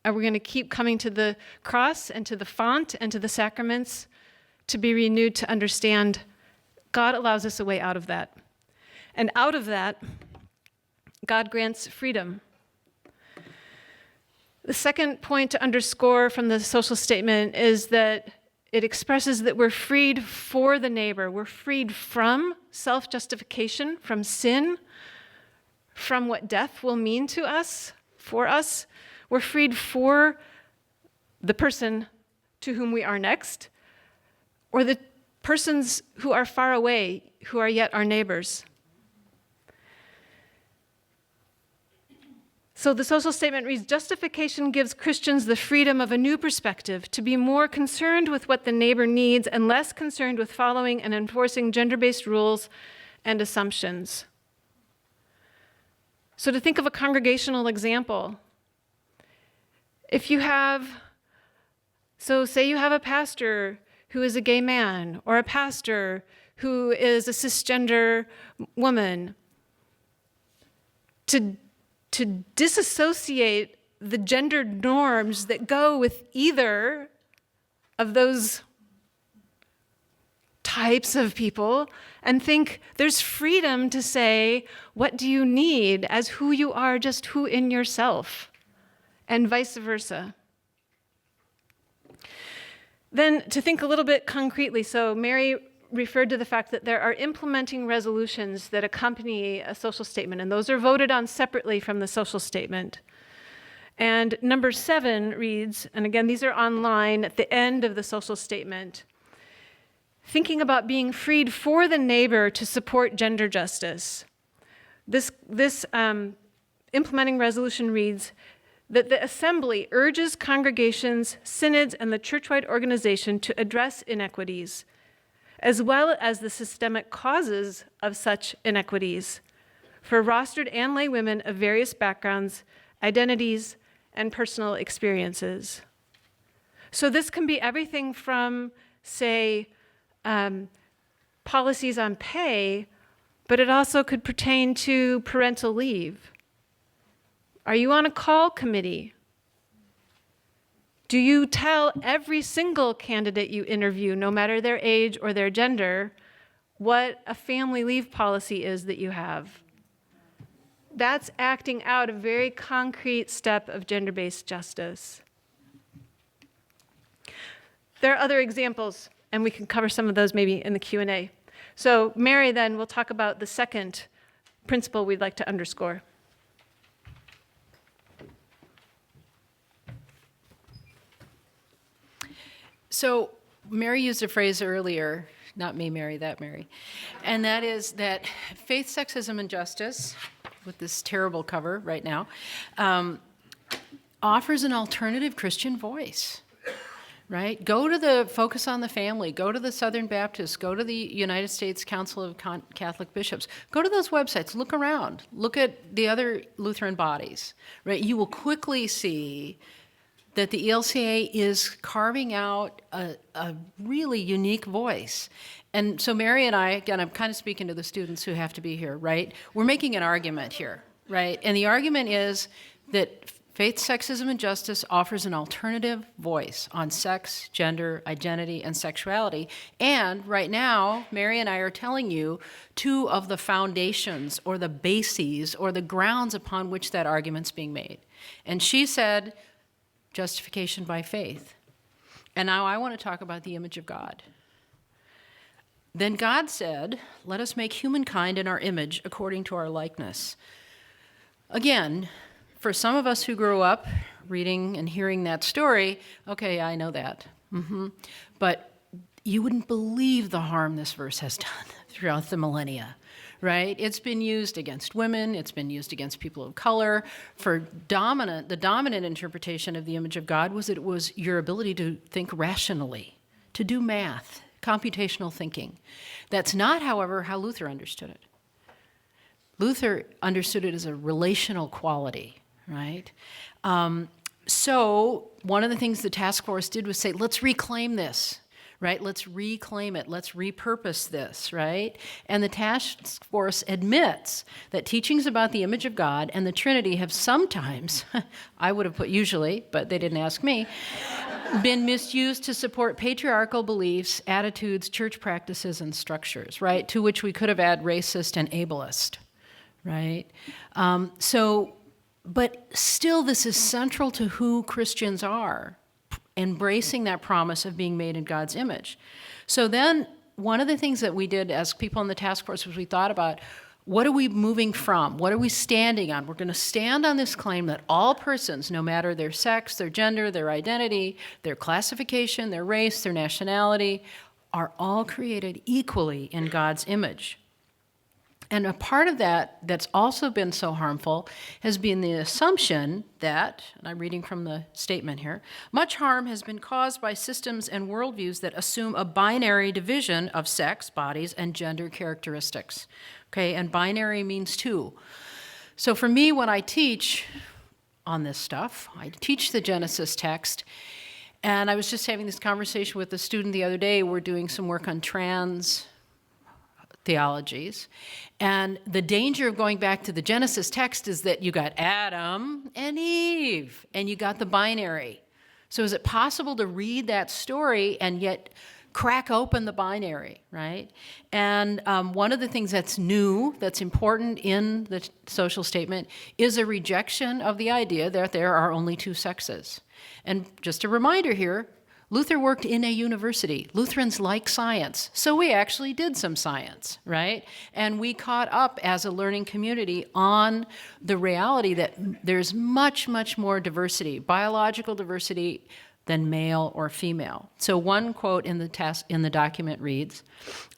And we're going to keep coming to the cross and to the font and to the sacraments to be renewed to understand God allows us a way out of that. And out of that, God grants freedom. The second point to underscore from the social statement is that it expresses that we're freed for the neighbor. We're freed from self-justification, from sin, from what death will mean to us, for us. We're freed for the person to whom we are next, or the persons who are far away, who are yet our neighbors. So the social statement reads, "Justification gives Christians the freedom of a new perspective, to be more concerned with what the neighbor needs and less concerned with following and enforcing gender-based rules and assumptions." So to think of a congregational example, say you have a pastor who is a gay man, or a pastor who is a cisgender woman, to disassociate the gender norms that go with either of those types of people and think there's freedom to say, what do you need as who you are, just who in yourself, and vice versa. Then to think a little bit concretely, so Mary referred to the fact that there are implementing resolutions that accompany a social statement, and those are voted on separately from the social statement. And number 7 reads, and again, these are online at the end of the social statement, thinking about being freed for the neighbor to support gender justice. This implementing resolution reads that the Assembly urges congregations, synods, and the churchwide organization to address inequities, as well as the systemic causes of such inequities, for rostered and lay women of various backgrounds, identities, and personal experiences. So this can be everything from, say, policies on pay, but it also could pertain to parental leave. Are you on a call committee? Do you tell every single candidate you interview, no matter their age or their gender, what a family leave policy is that you have? That's acting out a very concrete step of gender-based justice. There are other examples, and we can cover some of those maybe in the Q&A. So Mary then will talk about the second principle we'd like to underscore. So Mary used a phrase earlier Not me, Mary, that Mary. And that is that Faith, Sexism, and Justice, with this terrible cover right now, offers an alternative Christian voice, right? Go to the Focus on the Family, go to the Southern Baptists, go to the United States Council of Catholic Bishops, go to those websites, look around, look at the other Lutheran bodies, right? You will quickly see that the ELCA is carving out a really unique voice. And so Mary and I, again, I'm kind of speaking to the students who have to be here, right? We're making an argument here, right? And the argument is that Faith, Sexism, and Justice offers an alternative voice on sex, gender, identity, and sexuality. And right now, Mary and I are telling you two of the foundations or the bases or the grounds upon which that argument's being made. And she said, justification by faith. And now I want to talk about the image of God. Then God said, let us make humankind in our image according to our likeness. Again, for some of us who grew up reading and hearing that story, okay, I know that. But you wouldn't believe the harm this verse has done throughout the millennia. Right? It's been used against women. It's been used against people of color. The dominant interpretation of the image of God was that it was your ability to think rationally, to do math, computational thinking. That's not, however, how Luther understood it. Luther understood it as a relational quality, right? So one of the things the task force did was say, let's reclaim this. Right? Let's reclaim it. Let's repurpose this, right? And the task force admits that teachings about the image of God and the Trinity have sometimes, I would have put usually, but they didn't ask me, been misused to support patriarchal beliefs, attitudes, church practices, and structures, right? To which we could have added racist and ableist, right? But still this is central to who Christians are, embracing that promise of being made in God's image. So then one of the things that we did as people in the task force was we thought about, what are we moving from? What are we standing on? We're going to stand on this claim that all persons, no matter their sex, their gender, their identity, their classification, their race, their nationality, are all created equally in God's image. And a part of that that's also been so harmful has been the assumption that, and I'm reading from the statement here, much harm has been caused by systems and worldviews that assume a binary division of sex, bodies, and gender characteristics. Okay, and binary means two. So for me, when I teach on this stuff, I teach the Genesis text, and I was just having this conversation with a student the other day. We're doing some work on trans theologies. And the danger of going back to the Genesis text is that you got Adam and Eve, and you got the binary. So is it possible to read that story and yet crack open the binary, right? And one of the things that's new, that's important in the social statement, is a rejection of the idea that there are only two sexes. And just a reminder here, Luther worked in a university. Lutherans like science, so we actually did some science, right? And we caught up as a learning community on the reality that there's much, much more diversity, biological diversity, than male or female. So one quote in the document reads,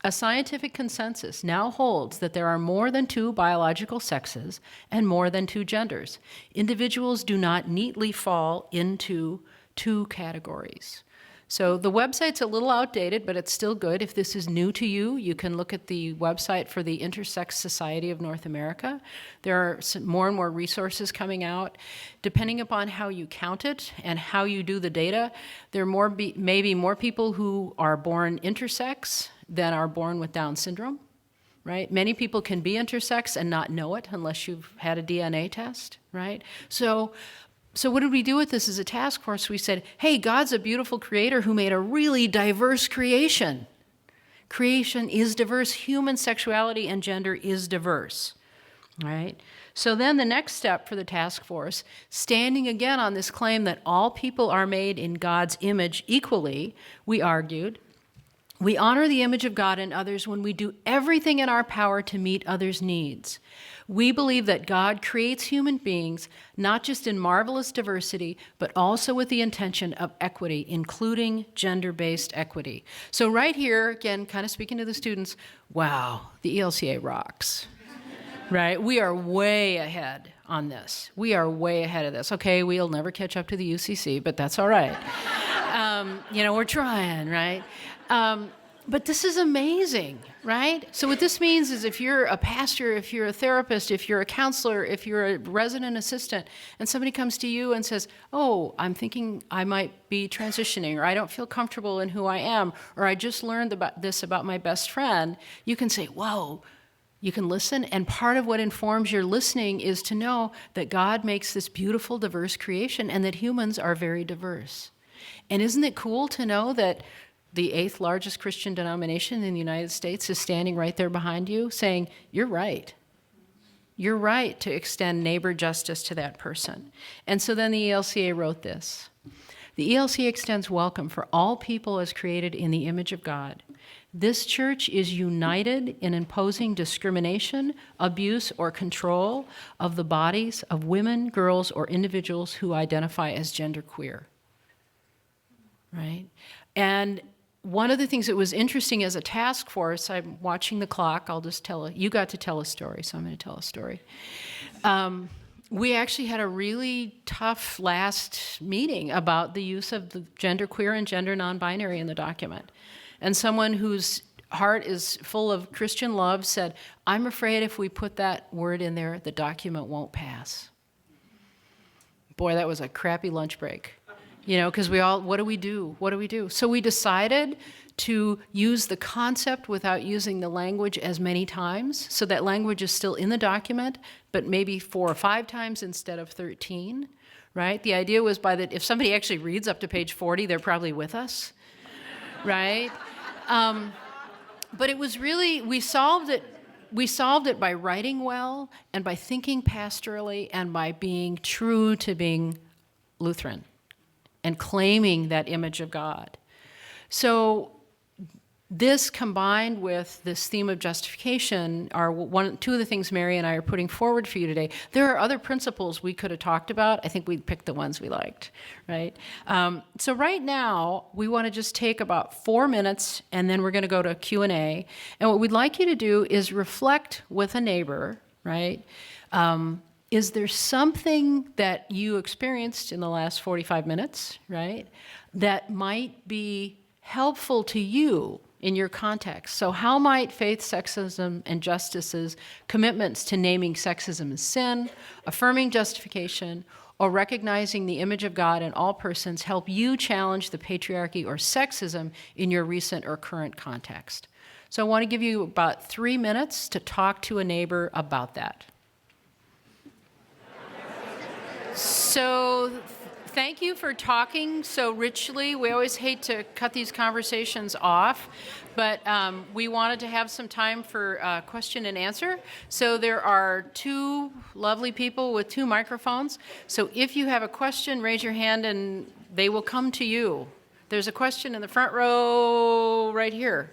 "A scientific consensus now holds that there are more than two biological sexes and more than two genders. Individuals do not neatly fall into two categories." So the website's a little outdated, but it's still good. If this is new to you, you can look at the website for the Intersex Society of North America. There are more and more resources coming out. Depending upon how you count it and how you do the data, there are maybe more people who are born intersex than are born with Down syndrome, right? Many people can be intersex and not know it unless you've had a DNA test, right? So what did we do with this as a task force? We said, hey, God's a beautiful creator who made a really diverse creation. Creation is diverse. Human sexuality and gender is diverse, right? So then the next step for the task force, standing again on this claim that all people are made in God's image equally, we argued, We honor the image of God in others when we do everything in our power to meet others' needs. We believe that God creates human beings not just in marvelous diversity, but also with the intention of equity, including gender-based equity. So right here, again, kind of speaking to the students, wow, the ELCA rocks, right? We are way ahead on this. We are way ahead of this. Okay, we'll never catch up to the UCC, but that's all right. We're trying, right? But this is amazing, right? So what this means is if you're a pastor, if you're a therapist, if you're a counselor, if you're a resident assistant, and somebody comes to you and says, oh, I'm thinking I might be transitioning, or I don't feel comfortable in who I am, or I just learned about this about my best friend, you can say, whoa, you can listen, and part of what informs your listening is to know that God makes this beautiful, diverse creation, and that humans are very diverse. And isn't it cool to know that the 8th largest Christian denomination in the United States is standing right there behind you saying, you're right. You're right to extend neighbor justice to that person. And so then the ELCA wrote this. The ELCA extends welcome for all people as created in the image of God. This church is united in imposing discrimination, abuse, or control of the bodies of women, girls, or individuals who identify as genderqueer. Right? And one of the things that was interesting as a task force, I'm watching the clock, you got to tell a story, so I'm going to tell a story. We actually had a really tough last meeting about the use of the genderqueer and gender non-binary in the document. And someone whose heart is full of Christian love said, I'm afraid if we put that word in there, the document won't pass. Boy, that was a crappy lunch break. Because what do we do? What do we do? So we decided to use the concept without using the language as many times. So that language is still in the document, but maybe 4 or 5 times instead of 13, right? The idea was if somebody actually reads up to page 40, they're probably with us, right? But it was really, we solved it by writing well and by thinking pastorally and by being true to being Lutheran and claiming that image of God. So this combined with this theme of justification are two of the things Mary and I are putting forward for you today. There are other principles we could have talked about. I think we picked the ones we liked, right? So right now, we want to just take about 4 minutes, and then we're going to go to Q&A. And what we'd like you to do is reflect with a neighbor, right? Is there something that you experienced in the last 45 minutes, right, that might be helpful to you in your context? So how might faith, sexism, and justice's commitments to naming sexism as sin, affirming justification, or recognizing the image of God in all persons help you challenge the patriarchy or sexism in your recent or current context? So I want to give you about 3 minutes to talk to a neighbor about that. So thank you for talking so richly. We always hate to cut these conversations off, but we wanted to have some time for question and answer. So there are 2 lovely people with 2 microphones. So if you have a question, raise your hand and they will come to you. There's a question in the front row right here.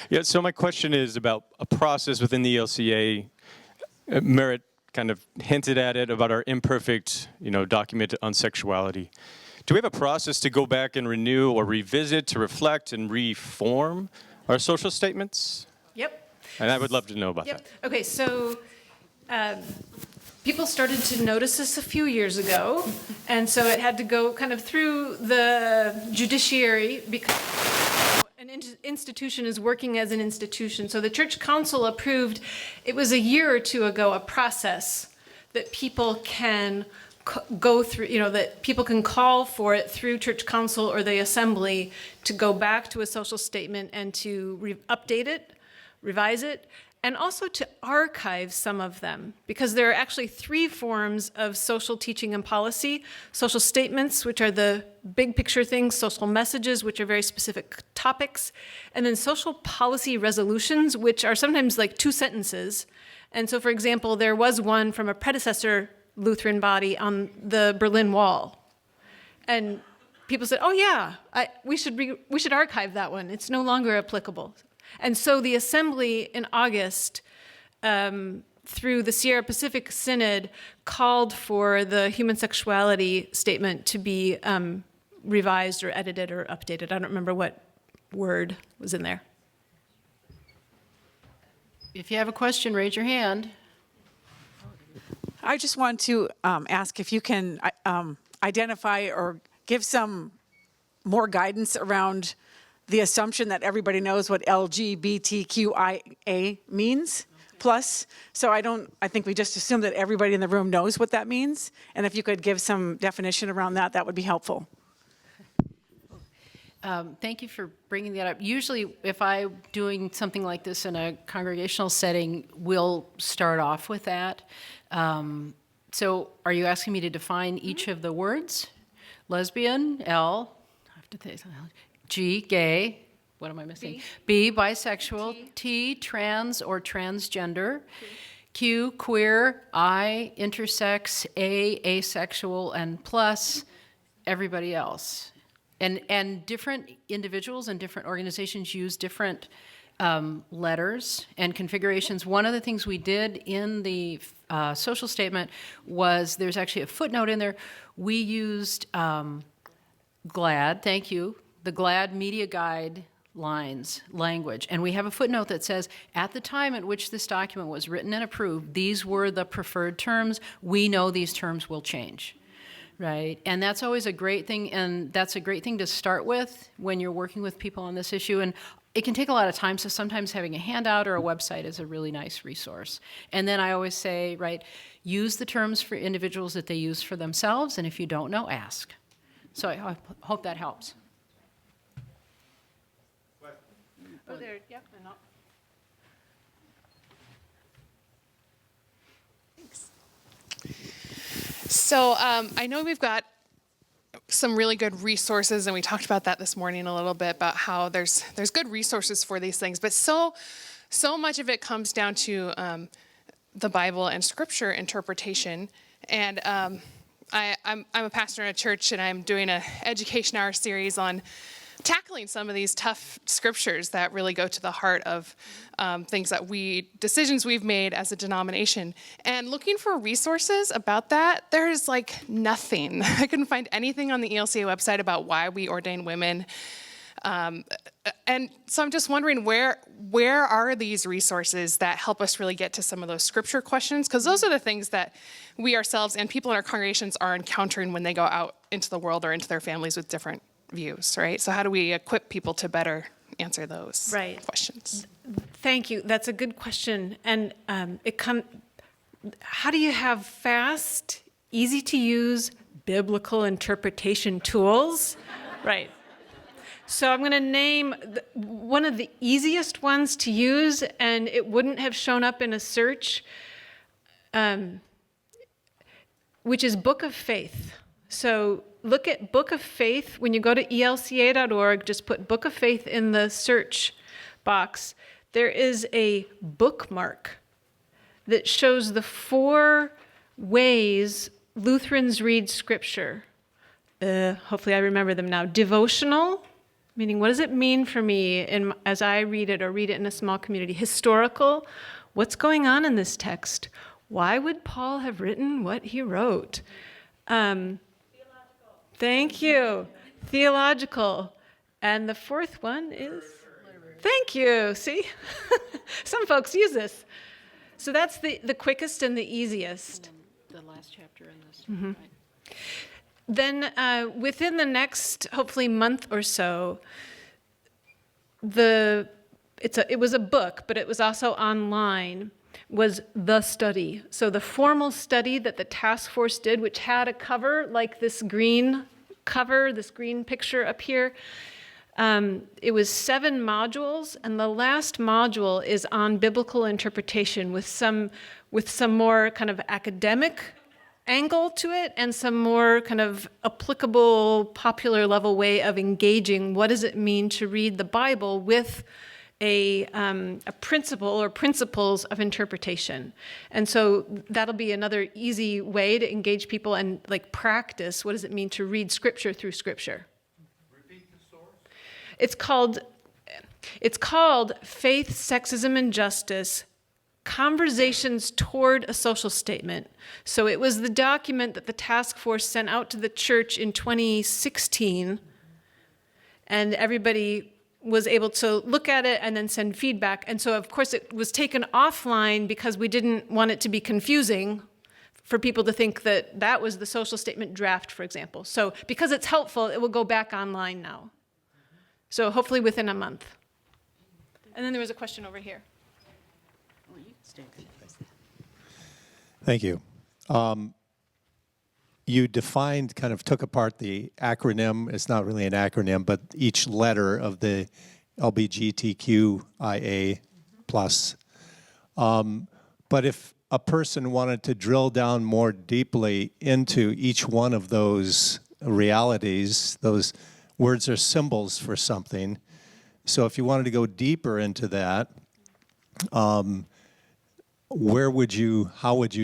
Yeah, so my question is about a process within the ELCA. Merritt kind of hinted at it about our imperfect, document on sexuality. Do we have a process to go back and renew or revisit, to reflect and reform our social statements? Yep. And I would love to know about that. Okay, so people started to notice this a few years ago, and so it had to go kind of through the judiciary because an institution is working as an institution. So the Church Council approved, it was a year or 2 ago, a process that people can go through, that people can call for it through Church Council or the Assembly to go back to a social statement and to update it, revise it, and also to archive some of them, because there are actually 3 forms of social teaching and policy: social statements, which are the big picture things; social messages, which are very specific topics; and then social policy resolutions, which are sometimes like 2 sentences. And so, for example, there was one from a predecessor Lutheran body on the Berlin Wall. And people said, "Oh yeah, we should archive that one. It's no longer applicable." And so the Assembly in August, through the Sierra Pacific Synod, called for the human sexuality statement to be revised or edited or updated. I don't remember what word was in there. If you have a question, raise your hand. I just want to ask if you can identify or give some more guidance around the assumption that everybody knows what LGBTQIA means. Plus, so I think we just assume that everybody in the room knows what that means. And if you could give some definition around that, that would be helpful. Thank you for bringing that up. Usually, if I'm doing something like this in a congregational setting, we'll start off with that. So are you asking me to define each of the words? Lesbian, L, I have to say something. G, gay. What am I missing? B, bisexual. T, trans or transgender. Q, queer. I, intersex. A, asexual. And plus, everybody else. And different individuals and different organizations use different letters and configurations. One of the things we did in the social statement was, there's actually a footnote in there. We used GLAD, thank you, the GLAD Media Guide language. And we have a footnote that says, at the time at which this document was written and approved, these were the preferred terms. We know these terms will change. Right, and that's always a great thing, and that's a great thing to start with when you're working with people on this issue. And it can take a lot of time, so sometimes having a handout or a website is a really nice resource. And then I always say, right, use the terms for individuals that they use for themselves, and if you don't know, ask. So I hope that helps. Oh, there, yep, and up. So I know we've got some really good resources, and we talked about that this morning a little bit, about how there's good resources for these things, but so much of it comes down to the Bible and Scripture interpretation. And I'm a pastor in a church, and I'm doing an Education Hour series on tackling some of these tough scriptures that really go to the heart of decisions we've made as a denomination. And looking for resources about that, there's like nothing. I couldn't find anything on the ELCA website about why we ordain women. And so I'm just wondering, where are these resources that help us really get to some of those scripture questions? Because those are the things that we ourselves and people in our congregations are encountering when they go out into the world or into their families with different views, right? So how do we equip people to better answer those questions? Thank you. That's a good question. And how do you have fast, easy to use biblical interpretation tools? Right. So I'm going to name one of the easiest ones to use, and it wouldn't have shown up in a search, which is Book of Faith. So look at Book of Faith. When you go to elca.org, just put Book of Faith in the search box. There is a bookmark that shows the 4 ways Lutherans read Scripture. Hopefully I remember them now. Devotional, meaning what does it mean for me as I read it or read it in a small community? Historical, what's going on in this text? Why would Paul have written what he wrote? Thank you. Theological. And the 4th one is? Thank you. See? Some folks use this. So that's the quickest and the easiest. The last chapter in this. Mm-hmm. Right. Then within the next, hopefully, month or so, it was a book, but it was also online, was The Study. So the formal study that the task force did, which had a cover like this green cover, this green picture up here, it was 7 modules, and the last module is on biblical interpretation with some more kind of academic angle to it and some more kind of applicable, popular level way of engaging what does it mean to read the Bible with a principle or principles of interpretation. And so that'll be another easy way to engage people and like practice what does it mean to read Scripture through Scripture. It's called Faith, Sexism, and Justice, Conversations Toward a Social Statement. So it was the document that the task force sent out to the church in 2016, and everybody was able to look at it and then send feedback. And so, of course, it was taken offline because we didn't want it to be confusing for people to think that that was the social statement draft, for example. So because it's helpful, it will go back online now. So hopefully within a month. And then there was a question over here. Thank you. You defined, kind of took apart the acronym. It's not really an acronym, but each letter of the LGBTQIA plus. But if a person wanted to drill down more deeply into each one of those realities, those words are symbols for something. So if you wanted to go deeper into that, how would you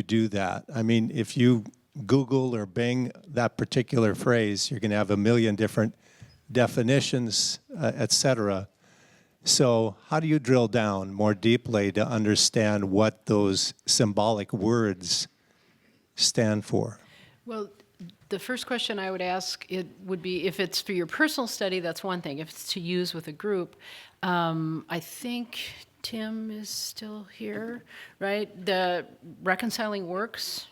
do that? I mean, if you Google or Bing that particular phrase, you're going to have a million different definitions, et cetera. So how do you drill down more deeply to understand what those symbolic words stand for? Well, the first question I would ask would be, if it's for your personal study, that's one thing. If it's to use with a group, I think Tim is still here, right? The Reconciling Works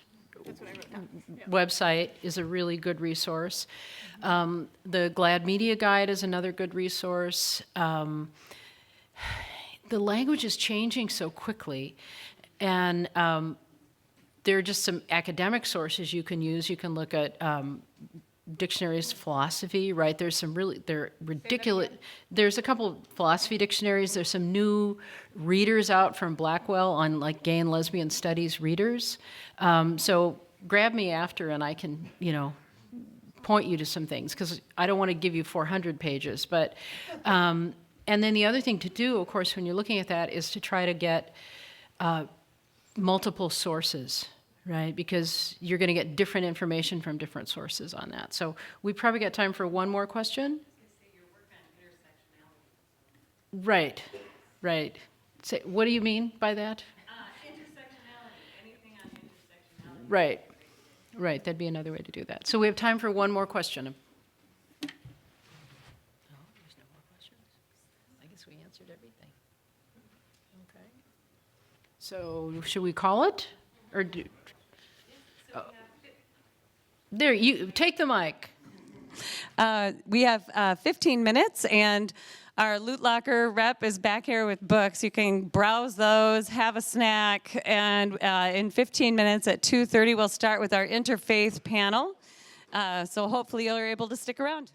website is a really good resource. The GLAD Media Guide is another good resource. The language is changing so quickly, and there are just some academic sources you can use. You can look at dictionaries of philosophy, right? There's some they're ridiculous. There's a couple of philosophy dictionaries. There's some new readers out from Blackwell on like gay and lesbian studies readers. So grab me after and I can, point you to some things, because I don't want to give you 400 pages. But, and then the other thing to do, of course, when you're looking at that is to try to get multiple sources, right? Because you're going to get different information from different sources on that. So we probably got time for one more question. Right. Say, what do you mean by that? Intersectionality, anything on intersectionality. Right, that'd be another way to do that. So we have time for one more question. No, there's no more questions. I guess we answered everything. Okay. So should we call it? Or do... There, you take the mic. We have 15 minutes, and our Loot Locker rep is back here with books. You can browse those, have a snack, and in 15 minutes at 2:30, we'll start with our interfaith panel. So hopefully you're able to stick around.